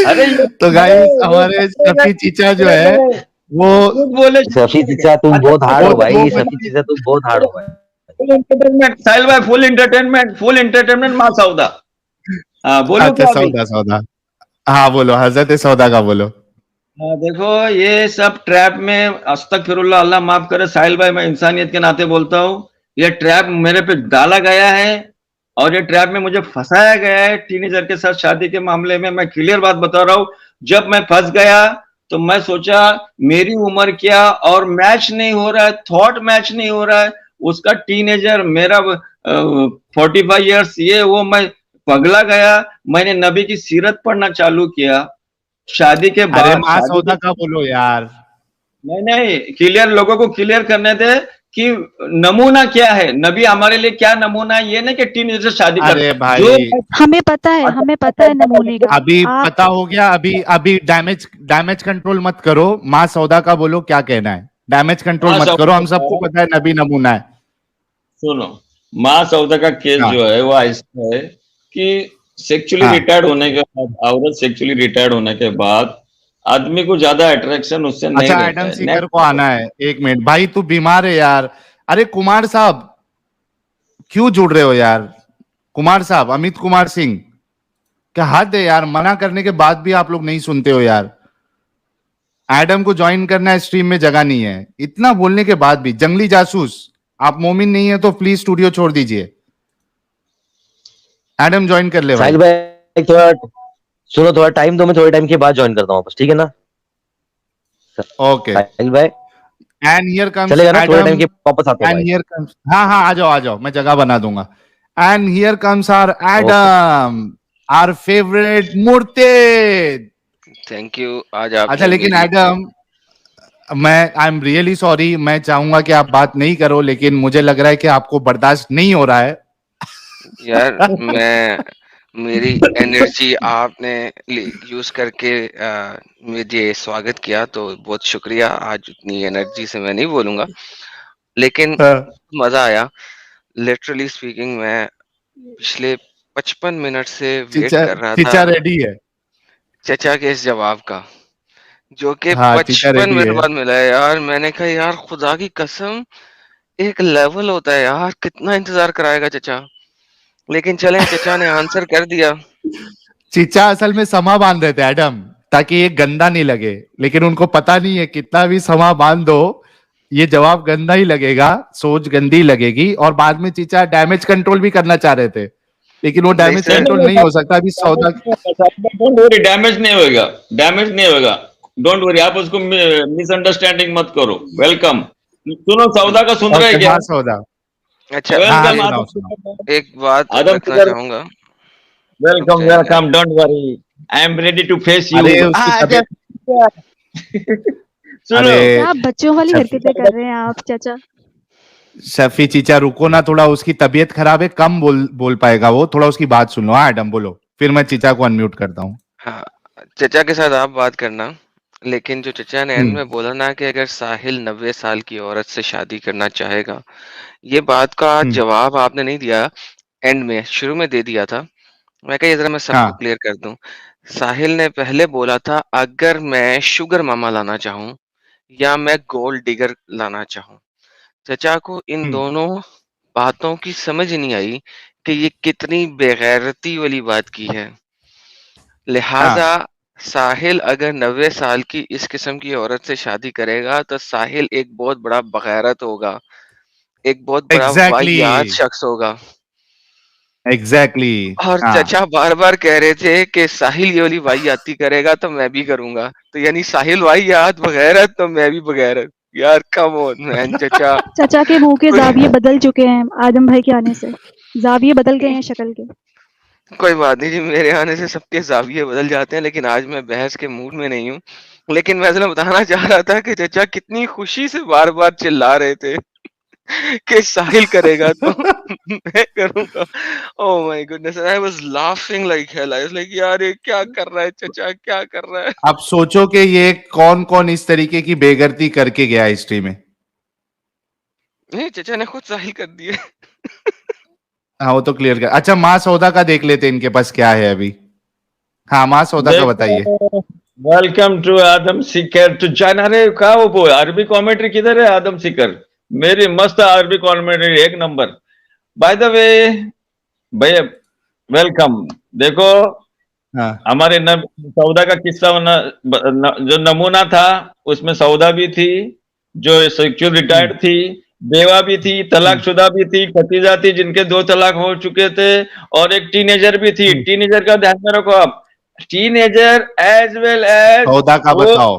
Speaker 2: अरे
Speaker 1: तो गाइस हमारे शफी चीचा जो है वो
Speaker 2: झूठ बोले,
Speaker 3: शफी चीचा तुम बहुत हार्ड हो
Speaker 1: वो
Speaker 3: भाई, शफी चीचा तुम बहुत हार्ड हो भाई।
Speaker 2: फुल एंटरटेनमेंट साहिल भाई, फुल एंटरटेनमेंट मां सौदा। हाँ बोलो
Speaker 1: अच्छा
Speaker 2: क्या अभी?
Speaker 1: सौदा, हाँ बोलो, हजरत सौदा का बोलो।
Speaker 2: हाँ, देखो ये सब ट्रैप में, अस्तगफिरुल्लाह, अल्लाह माफ करे साहिल भाई, मैं इंसानियत के नाते बोलता हूँ, ये ट्रैप मेरे पे डाला गया है और ये ट्रैप में मुझे फंसाया गया है टीनेजर के साथ शादी के मामले में। मैं क्लियर बात बता रहा हूँ, जब मैं फंस गया तो मैं सोचा मेरी उम्र क्या, और मैच नहीं हो रहा है, थॉट मैच नहीं हो रहा है, उसका टीनेजर, मेरा 45 ईयर्स, ये वो, मैं पगला गया। मैंने नबी की सीरत पढ़ना चालू किया शादी के
Speaker 1: अरे
Speaker 2: बाद।
Speaker 1: माँ सौदा का बोलो यार।
Speaker 2: नहीं नहीं, क्लियर, लोगों को क्लियर करने दे कि नमूना क्या है, नबी हमारे लिए क्या नमूना है। ये नहीं कि टीनेजर से शादी कर
Speaker 1: अरे भाई
Speaker 2: जो
Speaker 4: हमें पता है नमूने का।
Speaker 1: अभी
Speaker 4: आप
Speaker 1: पता हो गया, अभी डैमेज कंट्रोल मत करो। माँ सौदा का बोलो क्या कहना है, डैमेज कंट्रोल
Speaker 2: माँ
Speaker 1: मत करो, हम
Speaker 2: सौदा
Speaker 1: सबको
Speaker 2: का,
Speaker 1: पता है नबी नमूना है।
Speaker 2: सुनो, माँ सौदा का केस
Speaker 1: हाँ
Speaker 2: जो है वो ऐसा है कि सेक्सुअली
Speaker 1: हाँ।
Speaker 2: रिटायर्ड होने के बाद, औरत सेक्सुअली रिटायर्ड होने के बाद आदमी को ज्यादा अट्रैक्शन उससे नहीं
Speaker 1: अच्छा
Speaker 2: रहता
Speaker 1: एडम
Speaker 2: है।
Speaker 1: सीकर को आना है, एक मिनट भाई, तू बीमार है यार। अरे कुमार साहब क्यों जुड़ रहे हो यार? कुमार साहब, अमित कुमार सिंह, क्या हद है यार, मना करने के बाद भी आप लोग नहीं सुनते हो यार। एडम को ज्वाइन करना है, स्ट्रीम में जगह नहीं है, इतना बोलने के बाद भी। जंगली जासूस, आप मोमिन नहीं है तो प्लीज स्टूडियो छोड़ दीजिए। एडम ज्वाइन कर ले भाई।
Speaker 3: साहिल भाई थोड़ा सुनो, थोड़ा टाइम दो, मैं थोड़े टाइम के बाद ज्वाइन करता हूँ वापस, ठीक है ना
Speaker 1: ओके
Speaker 3: साहिल भाई?
Speaker 1: एंड हियर कम्स
Speaker 3: चलेगा ना, थोड़े
Speaker 1: एडम।
Speaker 3: टाइम के वापस आता हूँ
Speaker 1: एंड
Speaker 3: भाई।
Speaker 1: हियर कम्स, हाँ हाँ आ जाओ, मैं जगह बना दूंगा। And here comes our Adam, our favourite मुर्तेद।
Speaker 5: Thank you. आज
Speaker 1: अच्छा
Speaker 5: आपने
Speaker 1: लेकिन
Speaker 5: मेरी
Speaker 1: एडम, मैं आई एम रियली सॉरी, मैं चाहूंगा कि आप बात नहीं करो, लेकिन मुझे लग रहा है कि आपको बर्दाश्त नहीं हो रहा है।
Speaker 5: यार मैं मेरी एनर्जी आपने यूज करके मुझे स्वागत किया, तो बहुत शुक्रिया। आज उतनी एनर्जी से मैं नहीं बोलूंगा, लेकिन मजा आया। लिटरली स्पीकिंग, मैं पिछले 55 मिनट से वेट
Speaker 1: चीचा
Speaker 5: कर रहा था
Speaker 1: चीचा रेडी है।
Speaker 5: चचा के इस जवाब का, जो कि
Speaker 1: हाँ चीचा
Speaker 5: 55
Speaker 1: रेडी
Speaker 5: मिनट
Speaker 1: है।
Speaker 5: बाद मिला है। यार मैंने कहा यार खुदा की कसम, एक लेवल होता है यार, कितना इंतजार कराएगा चचा। लेकिन चलें, चचा ने आंसर कर दिया।
Speaker 1: चीचा असल में समा बांध रहे थे एडम, ताकि ये गंदा नहीं लगे, लेकिन उनको पता नहीं है कितना भी समा बांध दो ये जवाब गंदा ही लगेगा, सोच गंदी लगेगी। और बाद में चीचा डैमेज कंट्रोल भी करना चाह रहे थे, लेकिन वो
Speaker 5: नहीं
Speaker 1: डैमेज
Speaker 5: सर,
Speaker 1: कंट्रोल नहीं हो सकता अभी सौदा।
Speaker 2: डोंट वरी, डैमेज नहीं होगा, डैमेज नहीं होगा, डोंट वरी, आप उसको मिसअंडरस्टैंडिंग मत करो। वेलकम। सुनो, सौदा का सुन रहे
Speaker 1: ओके
Speaker 2: क्या?
Speaker 1: मां सौदा।
Speaker 5: अच्छा
Speaker 1: हाँ हाँ
Speaker 2: वेलकम
Speaker 1: सुनाओ
Speaker 2: आदम,
Speaker 1: सुनाओ।
Speaker 5: एक बात
Speaker 2: आदम
Speaker 5: रखना
Speaker 2: फिगर,
Speaker 5: चाहूंगा। रुक
Speaker 2: वेलकम
Speaker 5: जाए यार।
Speaker 2: Welcome, don't worry, I am ready to face you.
Speaker 1: अरे उसकी
Speaker 2: आजा।
Speaker 1: तबीयत,
Speaker 2: सुनो,
Speaker 1: अरे
Speaker 4: क्या बच्चों वाली
Speaker 1: शफी
Speaker 4: हरकतें कर रहे हैं आप चाचा?
Speaker 1: शफी चीचा रुको ना थोड़ा, उसकी तबीयत खराब है, कम बोल पाएगा वो, थोड़ा उसकी बात सुन लो। हाँ एडम बोलो, फिर मैं चीचा को अनम्यूट करता हूँ।
Speaker 5: हाँ, चचा के साथ आप बात करना। लेकिन जो चचा ने एंड
Speaker 1: हम्म
Speaker 5: में बोला ना कि अगर साहिल 90 साल की औरत से शादी करना चाहेगा, ये बात का
Speaker 1: हम्म।
Speaker 5: जवाब आपने नहीं दिया, एंड में शुरू में दे दिया था। मैं कहा ये जरा मैं सबको
Speaker 1: हाँ।
Speaker 5: क्लियर कर दूं। साहिल ने पहले बोला था अगर मैं शुगर मामा लाना चाहूं या मैं गोल्ड डिगर लाना चाहूं। चचा को इन
Speaker 1: हम्म।
Speaker 5: दोनों बातों की समझ नहीं आई कि ये कितनी बेगैरती वाली बात की है। लिहाजा
Speaker 1: हाँ
Speaker 5: साहिल अगर 90 साल की इस किस्म की औरत से शादी करेगा तो साहिल एक बहुत बड़ा बगैरत होगा, एक बहुत बड़ा
Speaker 1: एग्जैक्टली
Speaker 5: वाहियात शख्स होगा।
Speaker 1: एग्जैक्टली।
Speaker 5: और
Speaker 1: हाँ
Speaker 5: चचा बार-बार कह रहे थे कि साहिल ये वाली वाहियाती करेगा तो मैं भी करूँगा। तो यानी साहिल वाहियात, बगैरत तो मैं भी बगैरत। यार कम ऑन मैन चचा।
Speaker 4: चाचा के मुंह के जाविये बदल चुके हैं आदम भाई के आने से, जाविये बदल गए हैं शक्ल के।
Speaker 5: कोई बात नहीं जी, मेरे आने से सबके ज़ाविये बदल जाते हैं, लेकिन आज मैं बहस के मूड में नहीं हूँ। लेकिन मैं असल में बताना चाह रहा था कि चचा कितनी खुशी से बार-बार चिल्ला रहे थे कि साहिल करेगा तो मैं करूंगा। Oh my goodness, I was laughing like hell. I was like यार ये क्या कर रहा है चचा, क्या कर रहा है।
Speaker 1: अब सोचो कि ये कौन कौन इस तरीके की बेइज्जती करके गया हिस्ट्री में।
Speaker 5: नहीं, चचा ने खुद साहिल कर दिए।
Speaker 1: हाँ वो तो क्लियर कर। अच्छा माँ सौदा का देख लेते हैं इनके पास क्या है अभी। हाँ माँ सौदा का बताइए।
Speaker 2: देखो, welcome to Adam Seeker to join. अरे का वो अरबी कमेंट्री किधर है आदम सीकर? मेरी मस्त अरबी कमेंट्री एक नंबर। बाय द वे भैया, वेलकम। देखो
Speaker 1: हाँ
Speaker 2: हमारे सौदा का किस्सा जो नमूना था उसमें सौदा भी थी, जो सेक्चुअल रिटायर्ड थी, बेवा भी थी, तलाकशुदा भी थी, खतीजा थी जिनके 2 तलाक हो चुके थे, और एक टीनेजर भी थी। टीनेजर का ध्यान में रखो आप, टीनेजर एज वेल एज
Speaker 1: सौदा का
Speaker 2: वो,
Speaker 1: बताओ।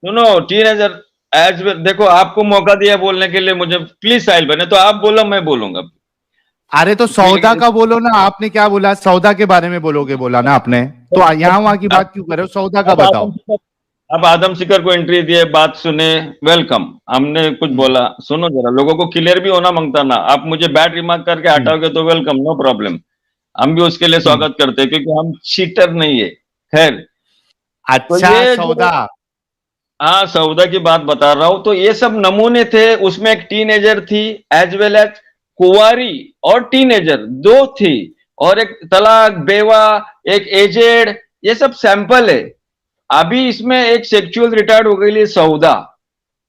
Speaker 2: सुनो, टीनेजर एज वेल। देखो आपको मौका दिया बोलने के लिए मुझे, प्लीज साहिल बने तो आप बोलो, मैं बोलूंगा।
Speaker 1: अरे तो सौदा का बोलो ना, आपने क्या बोला? सौदा के बारे में बोलोगे बोला ना आपने, तो यहाँ वहां की बात क्यों कर रहे हो? सौदा का
Speaker 2: अब
Speaker 1: बताओ।
Speaker 2: अब आदम सिकर को एंट्री दिए, बात सुने, वेलकम। हमने कुछ बोला, सुनो जरा, लोगों को क्लियर भी होना मांगता ना। आप मुझे बैड रिमार्क करके हटाओगे तो वेलकम, नो प्रॉब्लम, हम भी उसके लिए स्वागत करते हैं, क्योंकि हम चीटर नहीं है। खैर, तो
Speaker 1: अच्छा
Speaker 2: ये जो,
Speaker 1: सौदा।
Speaker 2: हाँ सौदा की बात बता रहा हूं, तो ये सब नमूने थे। उसमें एक टीनेजर थी, एज वेल एज कुंवारी और टीनेजर दो थी, और एक तलाक, बेवा, एक एजेड, ये सब सैंपल है। अभी इसमें एक सेक्सुअल रिटायर्ड हो गई है सौदा।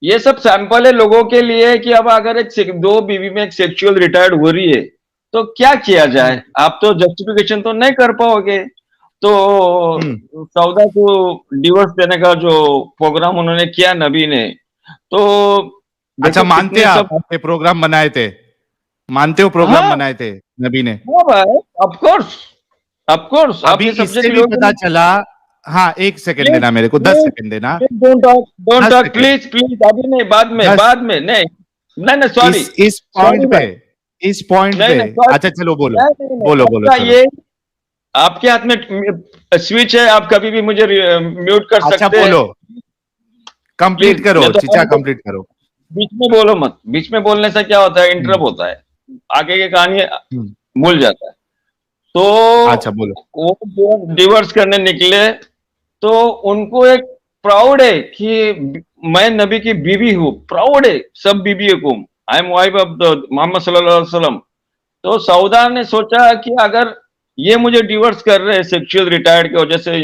Speaker 2: ये सब सैंपल है लोगों के लिए कि अब अगर दो बीवी में एक सेक्सुअल रिटायर्ड हो रही है तो क्या किया जाए। आप तो जस्टिफिकेशन तो नहीं कर पाओगे। तो सौदा को डिवोर्स देने का जो प्रोग्राम उन्होंने किया नबी ने, तो
Speaker 1: अच्छा
Speaker 2: देखो
Speaker 1: मानते
Speaker 2: कितने
Speaker 1: हैं आप
Speaker 2: सब।
Speaker 1: ये प्रोग्राम बनाए थे? मानते हो प्रोग्राम
Speaker 2: हाँ,
Speaker 1: बनाए थे नबी ने?
Speaker 2: हाँ भाई, ऑफ कोर्स, ऑफ कोर्स, आप
Speaker 1: अभी
Speaker 2: ये
Speaker 1: इससे
Speaker 2: सब्जेक्ट
Speaker 1: भी
Speaker 2: लोगे
Speaker 1: पता
Speaker 2: ना।
Speaker 1: चला। हाँ एक सेकंड
Speaker 2: प्लीज
Speaker 1: देना मेरे को, 10 सेकंड देना।
Speaker 2: Please, don't talk, don't
Speaker 1: 10
Speaker 2: talk,
Speaker 1: second.
Speaker 2: Please please, अभी नहीं, बाद में,
Speaker 1: 10।
Speaker 2: बाद में नहीं, नहीं नहीं, सॉरी,
Speaker 1: इस
Speaker 2: सॉरी
Speaker 1: पॉइंट पे,
Speaker 2: भाई,
Speaker 1: इस पॉइंट
Speaker 2: नहीं
Speaker 1: पे।
Speaker 2: नहीं, सॉरी,
Speaker 1: अच्छा चलो बोलो,
Speaker 2: नहीं नहीं नहीं,
Speaker 1: बोलो बोलो
Speaker 2: आपका
Speaker 1: चलो।
Speaker 2: ये, आपके हाथ में स्विच है, आप कभी भी मुझे म्यूट कर
Speaker 1: अच्छा
Speaker 2: सकते हैं।
Speaker 1: बोलो, कंप्लीट
Speaker 2: प्लीज,
Speaker 1: करो
Speaker 2: नहीं तो
Speaker 1: चिचा,
Speaker 2: आप
Speaker 1: कंप्लीट करो।
Speaker 2: बीच में बोलो मत। बीच में बोलने से क्या होता है,
Speaker 1: हम्म,
Speaker 2: इंटरप्ट होता है, आगे की कहानी
Speaker 1: हम्म,
Speaker 2: भूल जाता है।
Speaker 1: अच्छा
Speaker 2: तो
Speaker 1: बोलो।
Speaker 2: वो डिवोर्स करने निकले, तो उनको एक प्राउड है कि मैं नबी की बीवी हूँ, प्राउड है सब बीवियों को, I am wife of the Muhammad सल्लल्लाहु अलैहि वसल्लम। तो सऊदा ने सोचा कि अगर ये मुझे डिवोर्स कर रहे हैं सेक्सुअल रिटायर्ड की वजह से,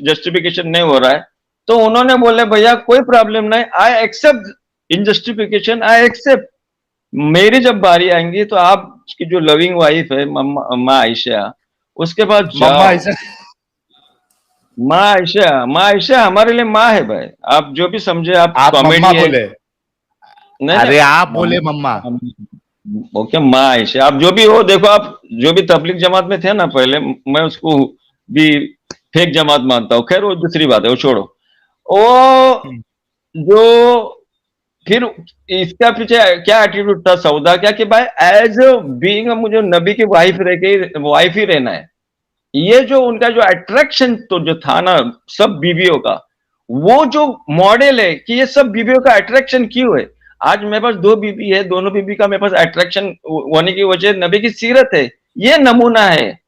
Speaker 2: जस्टिफिकेशन नहीं हो रहा है, तो उन्होंने बोले भैया कोई प्रॉब्लम नहीं, I accept in justification, I accept. मेरी जब बारी आएंगी तो आपकी जो लविंग वाइफ है माँ आयशा, उसके पास
Speaker 1: मम्मा
Speaker 2: जाओ।
Speaker 1: ऐसा।
Speaker 2: माँ आयशा हमारे लिए माँ है भाई, आप जो भी समझे, आप
Speaker 1: आप
Speaker 2: कॉमेडी
Speaker 1: मम्मा
Speaker 2: है।
Speaker 1: बोले?
Speaker 2: नहीं
Speaker 1: अरे आप
Speaker 2: नहीं,
Speaker 1: बोले मम्मा।
Speaker 2: ओके माँ आयशा, आप जो भी हो। देखो आप जो भी तबलीग जमात में थे ना पहले, मैं उसको भी फेक जमात मानता हूँ। खैर वो दूसरी बात है, वो छोड़ो। वो जो फिर इसका पीछे क्या एटीट्यूड था सौदा क्या, कि भाई एज बीइंग मुझे नबी की वाइफ ही रहना है। ये जो उनका जो अट्रैक्शन तो जो था ना सब बीवियों का, वो जो मॉडल है कि ये सब बीवियों का अट्रैक्शन क्यों है। आज मेरे पास 2 बीवी है, दोनों बीवी का मेरे पास अट्रैक्शन होने की वजह नबी की सीरत है, ये नमूना है।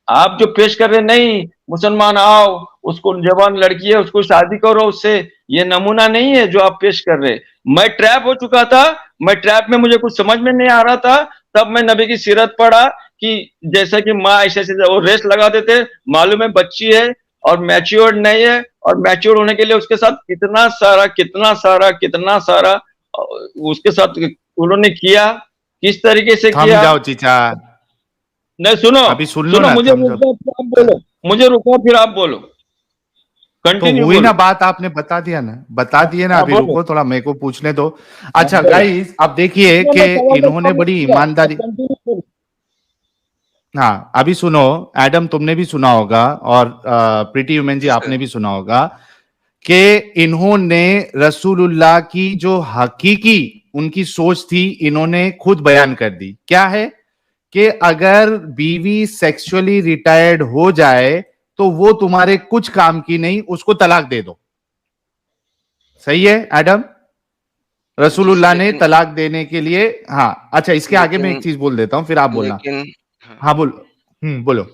Speaker 2: आप जो पेश कर रहे नहीं, मुसलमान आओ, उसको जवान लड़की है उसको शादी करो उससे, ये नमूना नहीं है जो आप पेश कर रहे। मैं ट्रैप हो चुका था, मैं ट्रैप में मुझे कुछ समझ में नहीं आ रहा था, तब मैं नबी की सीरत पढ़ा कि जैसा कि माँ ऐसे ऐसे वो रेस लगाते थे, मालूम है बच्ची है और मैच्योर्ड नहीं है, और मैच्योर होने के लिए उसके साथ कितना सारा उसके साथ उन्होंने किया, किस तरीके से
Speaker 1: थम
Speaker 2: किया।
Speaker 1: जाओ चीचा,
Speaker 2: नहीं सुनो,
Speaker 1: अभी सुन लो
Speaker 2: सुनो,
Speaker 1: ना,
Speaker 2: मुझे
Speaker 1: थम जाओ।
Speaker 2: रुको फिर आप बोलो, मुझे रुको फिर आप बोलो,
Speaker 1: तो
Speaker 2: कंटिन्यू
Speaker 1: हुई ना
Speaker 2: बोलो।
Speaker 1: बात, आपने बता दिया ना, बता दिए ना,
Speaker 2: हाँ
Speaker 1: अभी
Speaker 2: बोलो,
Speaker 1: रुको थोड़ा मेरे को पूछने दो।
Speaker 2: हाँ
Speaker 1: अच्छा
Speaker 2: बोलो।
Speaker 1: गाइस अब देखिए
Speaker 2: नहीं,
Speaker 1: कि
Speaker 2: मैं सवाल का
Speaker 1: इन्होंने
Speaker 2: जवाब नहीं
Speaker 1: बड़ी
Speaker 2: दिया, आप
Speaker 1: ईमानदारी।
Speaker 2: कंटिन्यू करो।
Speaker 1: हाँ अभी सुनो, एडम तुमने भी सुना होगा और प्रीति वुमेन जी आपने भी सुना होगा कि इन्होंने रसूलुल्लाह की जो हकीकी उनकी सोच थी इन्होंने खुद बयान कर दी। क्या है कि अगर बीवी सेक्सुअली रिटायर्ड हो जाए तो वो तुम्हारे कुछ काम की नहीं, उसको तलाक दे दो। सही है एडम? रसूलुल्लाह ने
Speaker 5: लेकिन
Speaker 1: तलाक देने के लिए, हाँ अच्छा इसके आगे मैं एक
Speaker 5: लेकिन
Speaker 1: चीज बोल देता हूँ फिर आप बोलना।
Speaker 5: लेकिन हाँ,
Speaker 1: हाँ बोलो।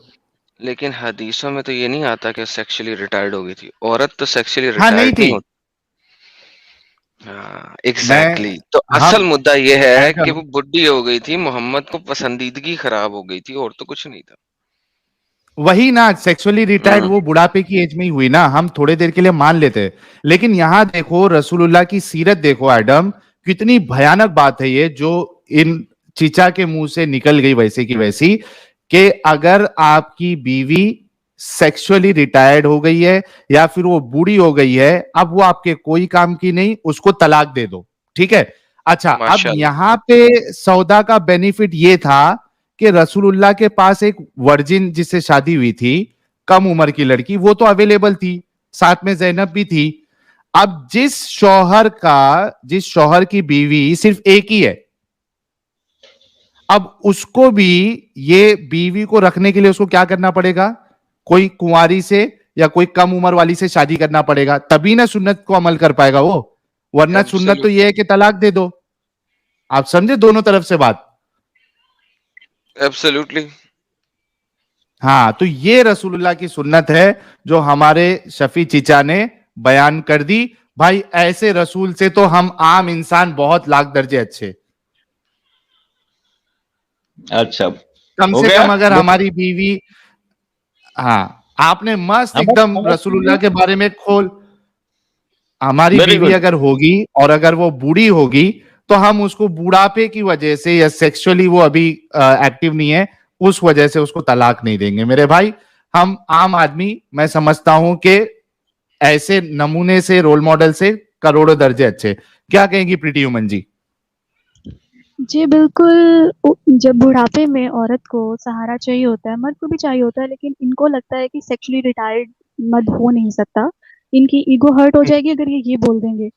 Speaker 5: लेकिन हदीसों में तो ये नहीं आता कि सेक्सुअली रिटायर्ड हो गई थी। औरत तो सेक्सुअली
Speaker 1: हाँ नहीं
Speaker 5: रिटायर्ड
Speaker 1: थी।
Speaker 5: नहीं होती। हाँ
Speaker 1: मैं
Speaker 5: एग्जैक्टली तो
Speaker 1: हम
Speaker 5: असल मुद्दा ये है कि
Speaker 1: एडम
Speaker 5: वो बुढ़ी हो गई थी, मोहम्मद को पसंदीदगी खराब हो गई थी और तो कुछ नहीं था।
Speaker 1: वही ना, सेक्सुअली रिटायर्ड
Speaker 5: हम्म
Speaker 1: वो बुढ़ापे की एज में ही हुई ना, हम थोड़े देर के लिए मान लेते हैं। लेकिन यहां देखो रसूलुल्लाह की सीरत देखो एडम, कितनी भयानक बात है ये जो इन चीचा के मुंह से निकल गई वैसे की वैसी, कि अगर आपकी बीवी सेक्सुअली रिटायर्ड हो गई है या फिर वो बूढ़ी हो गई है, अब वो आपके कोई काम की नहीं, उसको तलाक दे दो। ठीक है। अच्छा अब
Speaker 5: माशाल्लाह।
Speaker 1: यहां पे सौदा का बेनिफिट ये था कि रसूलुल्लाह के पास एक वर्जिन जिससे शादी हुई थी, कम उम्र की लड़की, वो तो अवेलेबल थी, साथ में जैनब भी थी। अब जिस शौहर की बीवी सिर्फ एक ही है, अब उसको भी ये बीवी को रखने के लिए उसको क्या करना पड़ेगा, कोई कुंवारी से या कोई कम उम्र वाली से शादी करना पड़ेगा, तभी ना सुन्नत को अमल कर पाएगा वो। वरना सुन्नत तो ये है कि तलाक दे दो। आप समझे दोनों तरफ से बात।
Speaker 5: एब्सोल्युटली।
Speaker 1: हाँ तो ये रसूलुल्लाह की सुन्नत है जो हमारे शफी चीचा ने बयान कर दी। भाई ऐसे रसूल से तो हम आम इंसान बहुत लाख दर्जे अच्छे।
Speaker 2: अच्छा
Speaker 1: कम
Speaker 2: हो
Speaker 1: से
Speaker 2: गया।
Speaker 1: कम अगर हमारी बीवी, हाँ आपने मस्त एकदम रसूलुल्लाह के बारे में खोल, हमारी
Speaker 2: वेरी
Speaker 1: बीवी
Speaker 2: गुड।
Speaker 1: अगर होगी और अगर वो बूढ़ी होगी तो हम उसको बुढ़ापे की वजह से या सेक्सुअली वो अभी एक्टिव नहीं है उस वजह से उसको तलाक नहीं देंगे मेरे भाई। हम आम आदमी, मैं समझता हूं कि ऐसे नमूने से, रोल मॉडल से करोड़ों दर्जे अच्छे। क्या कहेंगी प्रीति वुमन जी।
Speaker 4: जी बिल्कुल। जब बुढ़ापे में औरत को सहारा चाहिए होता है, मर्द को भी चाहिए होता है, लेकिन इनको लगता है कि सेक्सुअली रिटायर्ड मर्द हो नहीं सकता, इनकी ईगो हर्ट हो जाएगी अगर ये बोल देंगे।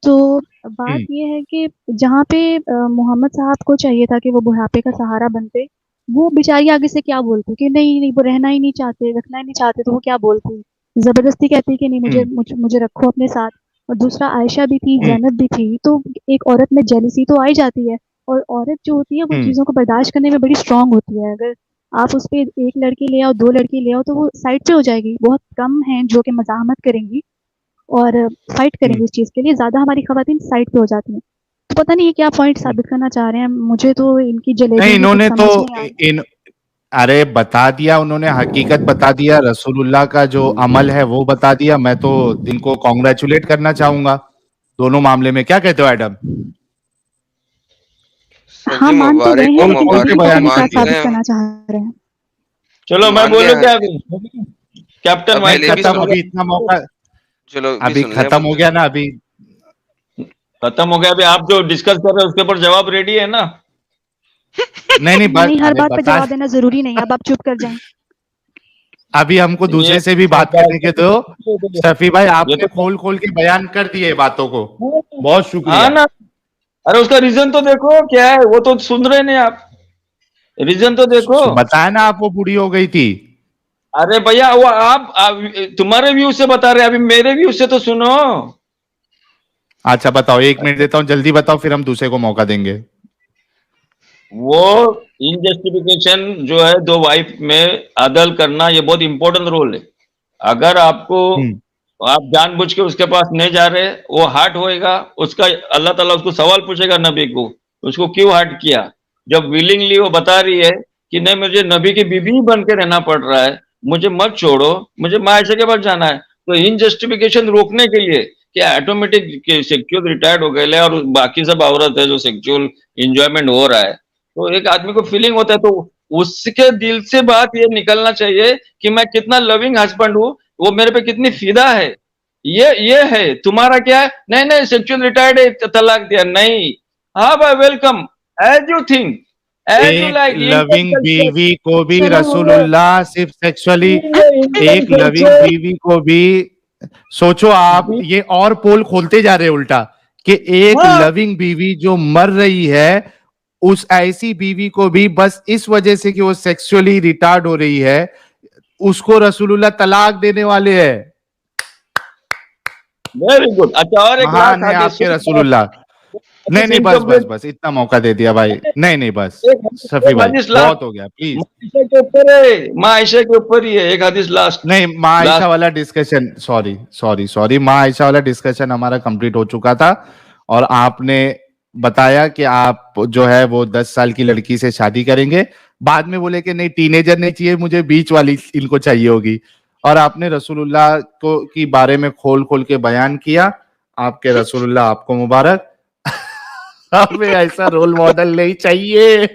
Speaker 4: तो बात
Speaker 1: हम्म,
Speaker 4: ये है कि जहाँ पे मोहम्मद साहब को चाहिए था कि वो बुढ़ापे का सहारा बनते, वो बेचारी आगे से क्या बोलती कि नहीं नहीं वो रहना ही नहीं चाहते, रखना ही नहीं चाहते, तो वो क्या बोलती, जबरदस्ती कहती कि नहीं मुझे
Speaker 1: हम्म,
Speaker 4: मुझे, मुझे रखो अपने साथ। और दूसरा आयशा भी थी,
Speaker 1: हम्म,
Speaker 4: जैनब भी थी, तो एक औरत में जेलसी तो आ ही जाती है। और औरत जो होती है वो
Speaker 1: हम्म,
Speaker 4: चीज़ों को बर्दाश्त करने में बड़ी स्ट्रांग होती है। अगर आप उस पे एक लड़की ले आओ, दो लड़की ले आओ, तो वो साइड पे हो जाएगी। बहुत कम हैं जो कि मज़ाहमत करेंगी और फाइट
Speaker 1: हम्म।
Speaker 4: करेंगे इस चीज़ के लिए। ज़्यादा हमारी खवातीन साइड पे हो जाती हैं। तो पता नहीं ये क्या पॉइंट साबित करना चाह रहे हैं, मुझे तो इनकी
Speaker 1: नहीं
Speaker 4: जलेबी में कुछ
Speaker 1: इन्होंने तो
Speaker 4: समझ नहीं आ रहा।
Speaker 1: इन अरे बता दिया उन्होंने, हकीकत बता दिया, रसूलुल्लाह का जो अमल है वो बता दिया। मैं तो इनको कॉन्ग्रेचुलेट करना चाहूंगा दोनों मामले में। क्या कहते हो एडम।
Speaker 5: सर
Speaker 4: हाँ,
Speaker 5: जी
Speaker 4: मान तो गए हैं,
Speaker 1: खोल
Speaker 4: लेकिन
Speaker 1: खोल
Speaker 4: अभी
Speaker 1: के
Speaker 4: भी पता
Speaker 1: बयान
Speaker 4: नहीं क्या
Speaker 1: कर
Speaker 5: मान
Speaker 1: दिया।
Speaker 4: साबित
Speaker 5: गए हम।
Speaker 4: करना चाह रहे हैं।
Speaker 2: चलो मैं
Speaker 5: मान
Speaker 2: बोलूं
Speaker 5: गया।
Speaker 2: क्या अभी, कैप्टन
Speaker 5: अब
Speaker 1: नहीं
Speaker 2: वाइस
Speaker 5: पहले भी
Speaker 2: खत्म
Speaker 1: खत्म,
Speaker 2: हो
Speaker 5: सुन,
Speaker 1: अभी
Speaker 2: गया।
Speaker 1: इतना मौका,
Speaker 5: चलो भी
Speaker 1: अभी
Speaker 5: सुन ले
Speaker 1: खत्म हो
Speaker 5: मुझे।
Speaker 1: गया ना अभी।
Speaker 2: खत्म हो गया। अभी आप जो डिस्कस कर रहे हो उसके ऊपर जवाब रेडी है ना।
Speaker 1: नहीं नहीं
Speaker 4: नहीं, हर
Speaker 1: अरे
Speaker 4: बात पे
Speaker 1: बता।
Speaker 4: जवाब देना ज़रूरी नहीं है, अब आप चुप कर जाएँ।
Speaker 1: अभी हमको
Speaker 2: ये
Speaker 1: दूसरे से भी बात करने के दो। शफी भाई
Speaker 2: ये
Speaker 1: आपने
Speaker 2: तो
Speaker 1: खोल खोल के बयान कर दिए बातों को, बहुत
Speaker 2: हाँ
Speaker 1: शुक्रिया।
Speaker 2: ना। अरे उसका रीजन तो देखो क्या है, वो तो सुन रहे नहीं आप। रीजन तो देखो।
Speaker 1: बताया ना आप वो बूढ़ी हो गई थी।
Speaker 2: अरे भैया वो आप तुम्हारे व्यू से बता रहे हैं, अभी मेरे व्यू से तो सुनो।
Speaker 1: अच्छा बताओ, 1 मिनट देता हूँ, जल्दी बताओ फिर हम दूसरे को मौका देंगे।
Speaker 2: वो इनजस्टिफिकेशन जो है दो वाइफ में अदल करना, ये बहुत इंपॉर्टेंट रोल है। अगर आपको
Speaker 1: हम्म,
Speaker 2: आप जानबूझ के उसके पास नहीं जा रहे, वो हर्ट होएगा, उसका अल्लाह ताला उसको सवाल पूछेगा नबी को, उसको क्यों हर्ट किया। जब विलिंगली वो बता रही है कि नहीं मुझे नबी की बीवी ही बन के रहना पड़ रहा है, मुझे मत छोड़ो, मुझे मायशा के पास जाना है, तो इन जस्टिफिकेशन रोकने के लिए क्या ऑटोमेटिक सेक्सुअल रिटायर्ड हो गए और बाकी सब औरत है जो सेक्सुअल इंजॉयमेंट हो रहा है, तो एक आदमी को फीलिंग होता है, तो उसके दिल से बात ये निकलना चाहिए कि मैं कितना लविंग हस्बैंड हूँ, वो मेरे पे कितनी फिदा है। ये है तुम्हारा क्या है, नहीं नहीं सेक्सुअल रिटायर्ड है तलाक दिया, नहीं। हाँ भाई welcome, as you think, as you
Speaker 1: एक
Speaker 2: लाइक,
Speaker 1: लविंग बीवी को भी
Speaker 4: चलो हो गया।
Speaker 1: रसूलुल्लाह सिर्फ सेक्सुअली,
Speaker 2: इंडियन
Speaker 1: एक लविंग
Speaker 2: कल्चर।
Speaker 1: बीवी को भी, सोचो आप ये और पोल खोलते जा रहे हैं उल्टा, कि एक
Speaker 2: हाँ
Speaker 1: लविंग बीवी जो मर रही है, उस ऐसी बीवी को भी बस इस वजह से कि वो सेक्सुअली रिटार्ड हो रही है, उसको रसूलुल्लाह तलाक देने वाले हैं।
Speaker 2: Very good. अच्छा और एक
Speaker 1: महान
Speaker 2: लास्ट
Speaker 1: है
Speaker 2: हदीस
Speaker 1: आपके
Speaker 2: सुन,
Speaker 1: रसूलुल्लाह। नहीं नहीं, बस बस बस इतना मौका दे दिया भाई। नहीं नहीं, बस शफी भाई
Speaker 2: हदीस लास्ट
Speaker 1: बहुत हो गया, प्लीज।
Speaker 2: आयशा के ऊपर है, माँ आयशा के ऊपर ही है, एक हदीस लास्ट।
Speaker 1: नहीं, माँ आयशा
Speaker 2: लास्ट
Speaker 1: वाला डिस्कशन, सॉरी सॉरी सॉरी, माँ आयशा वाला डिस्कशन हमारा कंप्लीट हो चुका था। और आपने बताया कि आप जो है वो 10 साल की लड़की से शादी करेंगे। बाद में बोले कि नहीं, टीनेजर नहीं चाहिए मुझे, बीच वाली इनको चाहिए होगी। और आपने रसूलुल्लाह को की बारे में खोल खोल के बयान किया। आपके रसूलुल्लाह आपको मुबारक। हमें ऐसा रोल मॉडल नहीं चाहिए।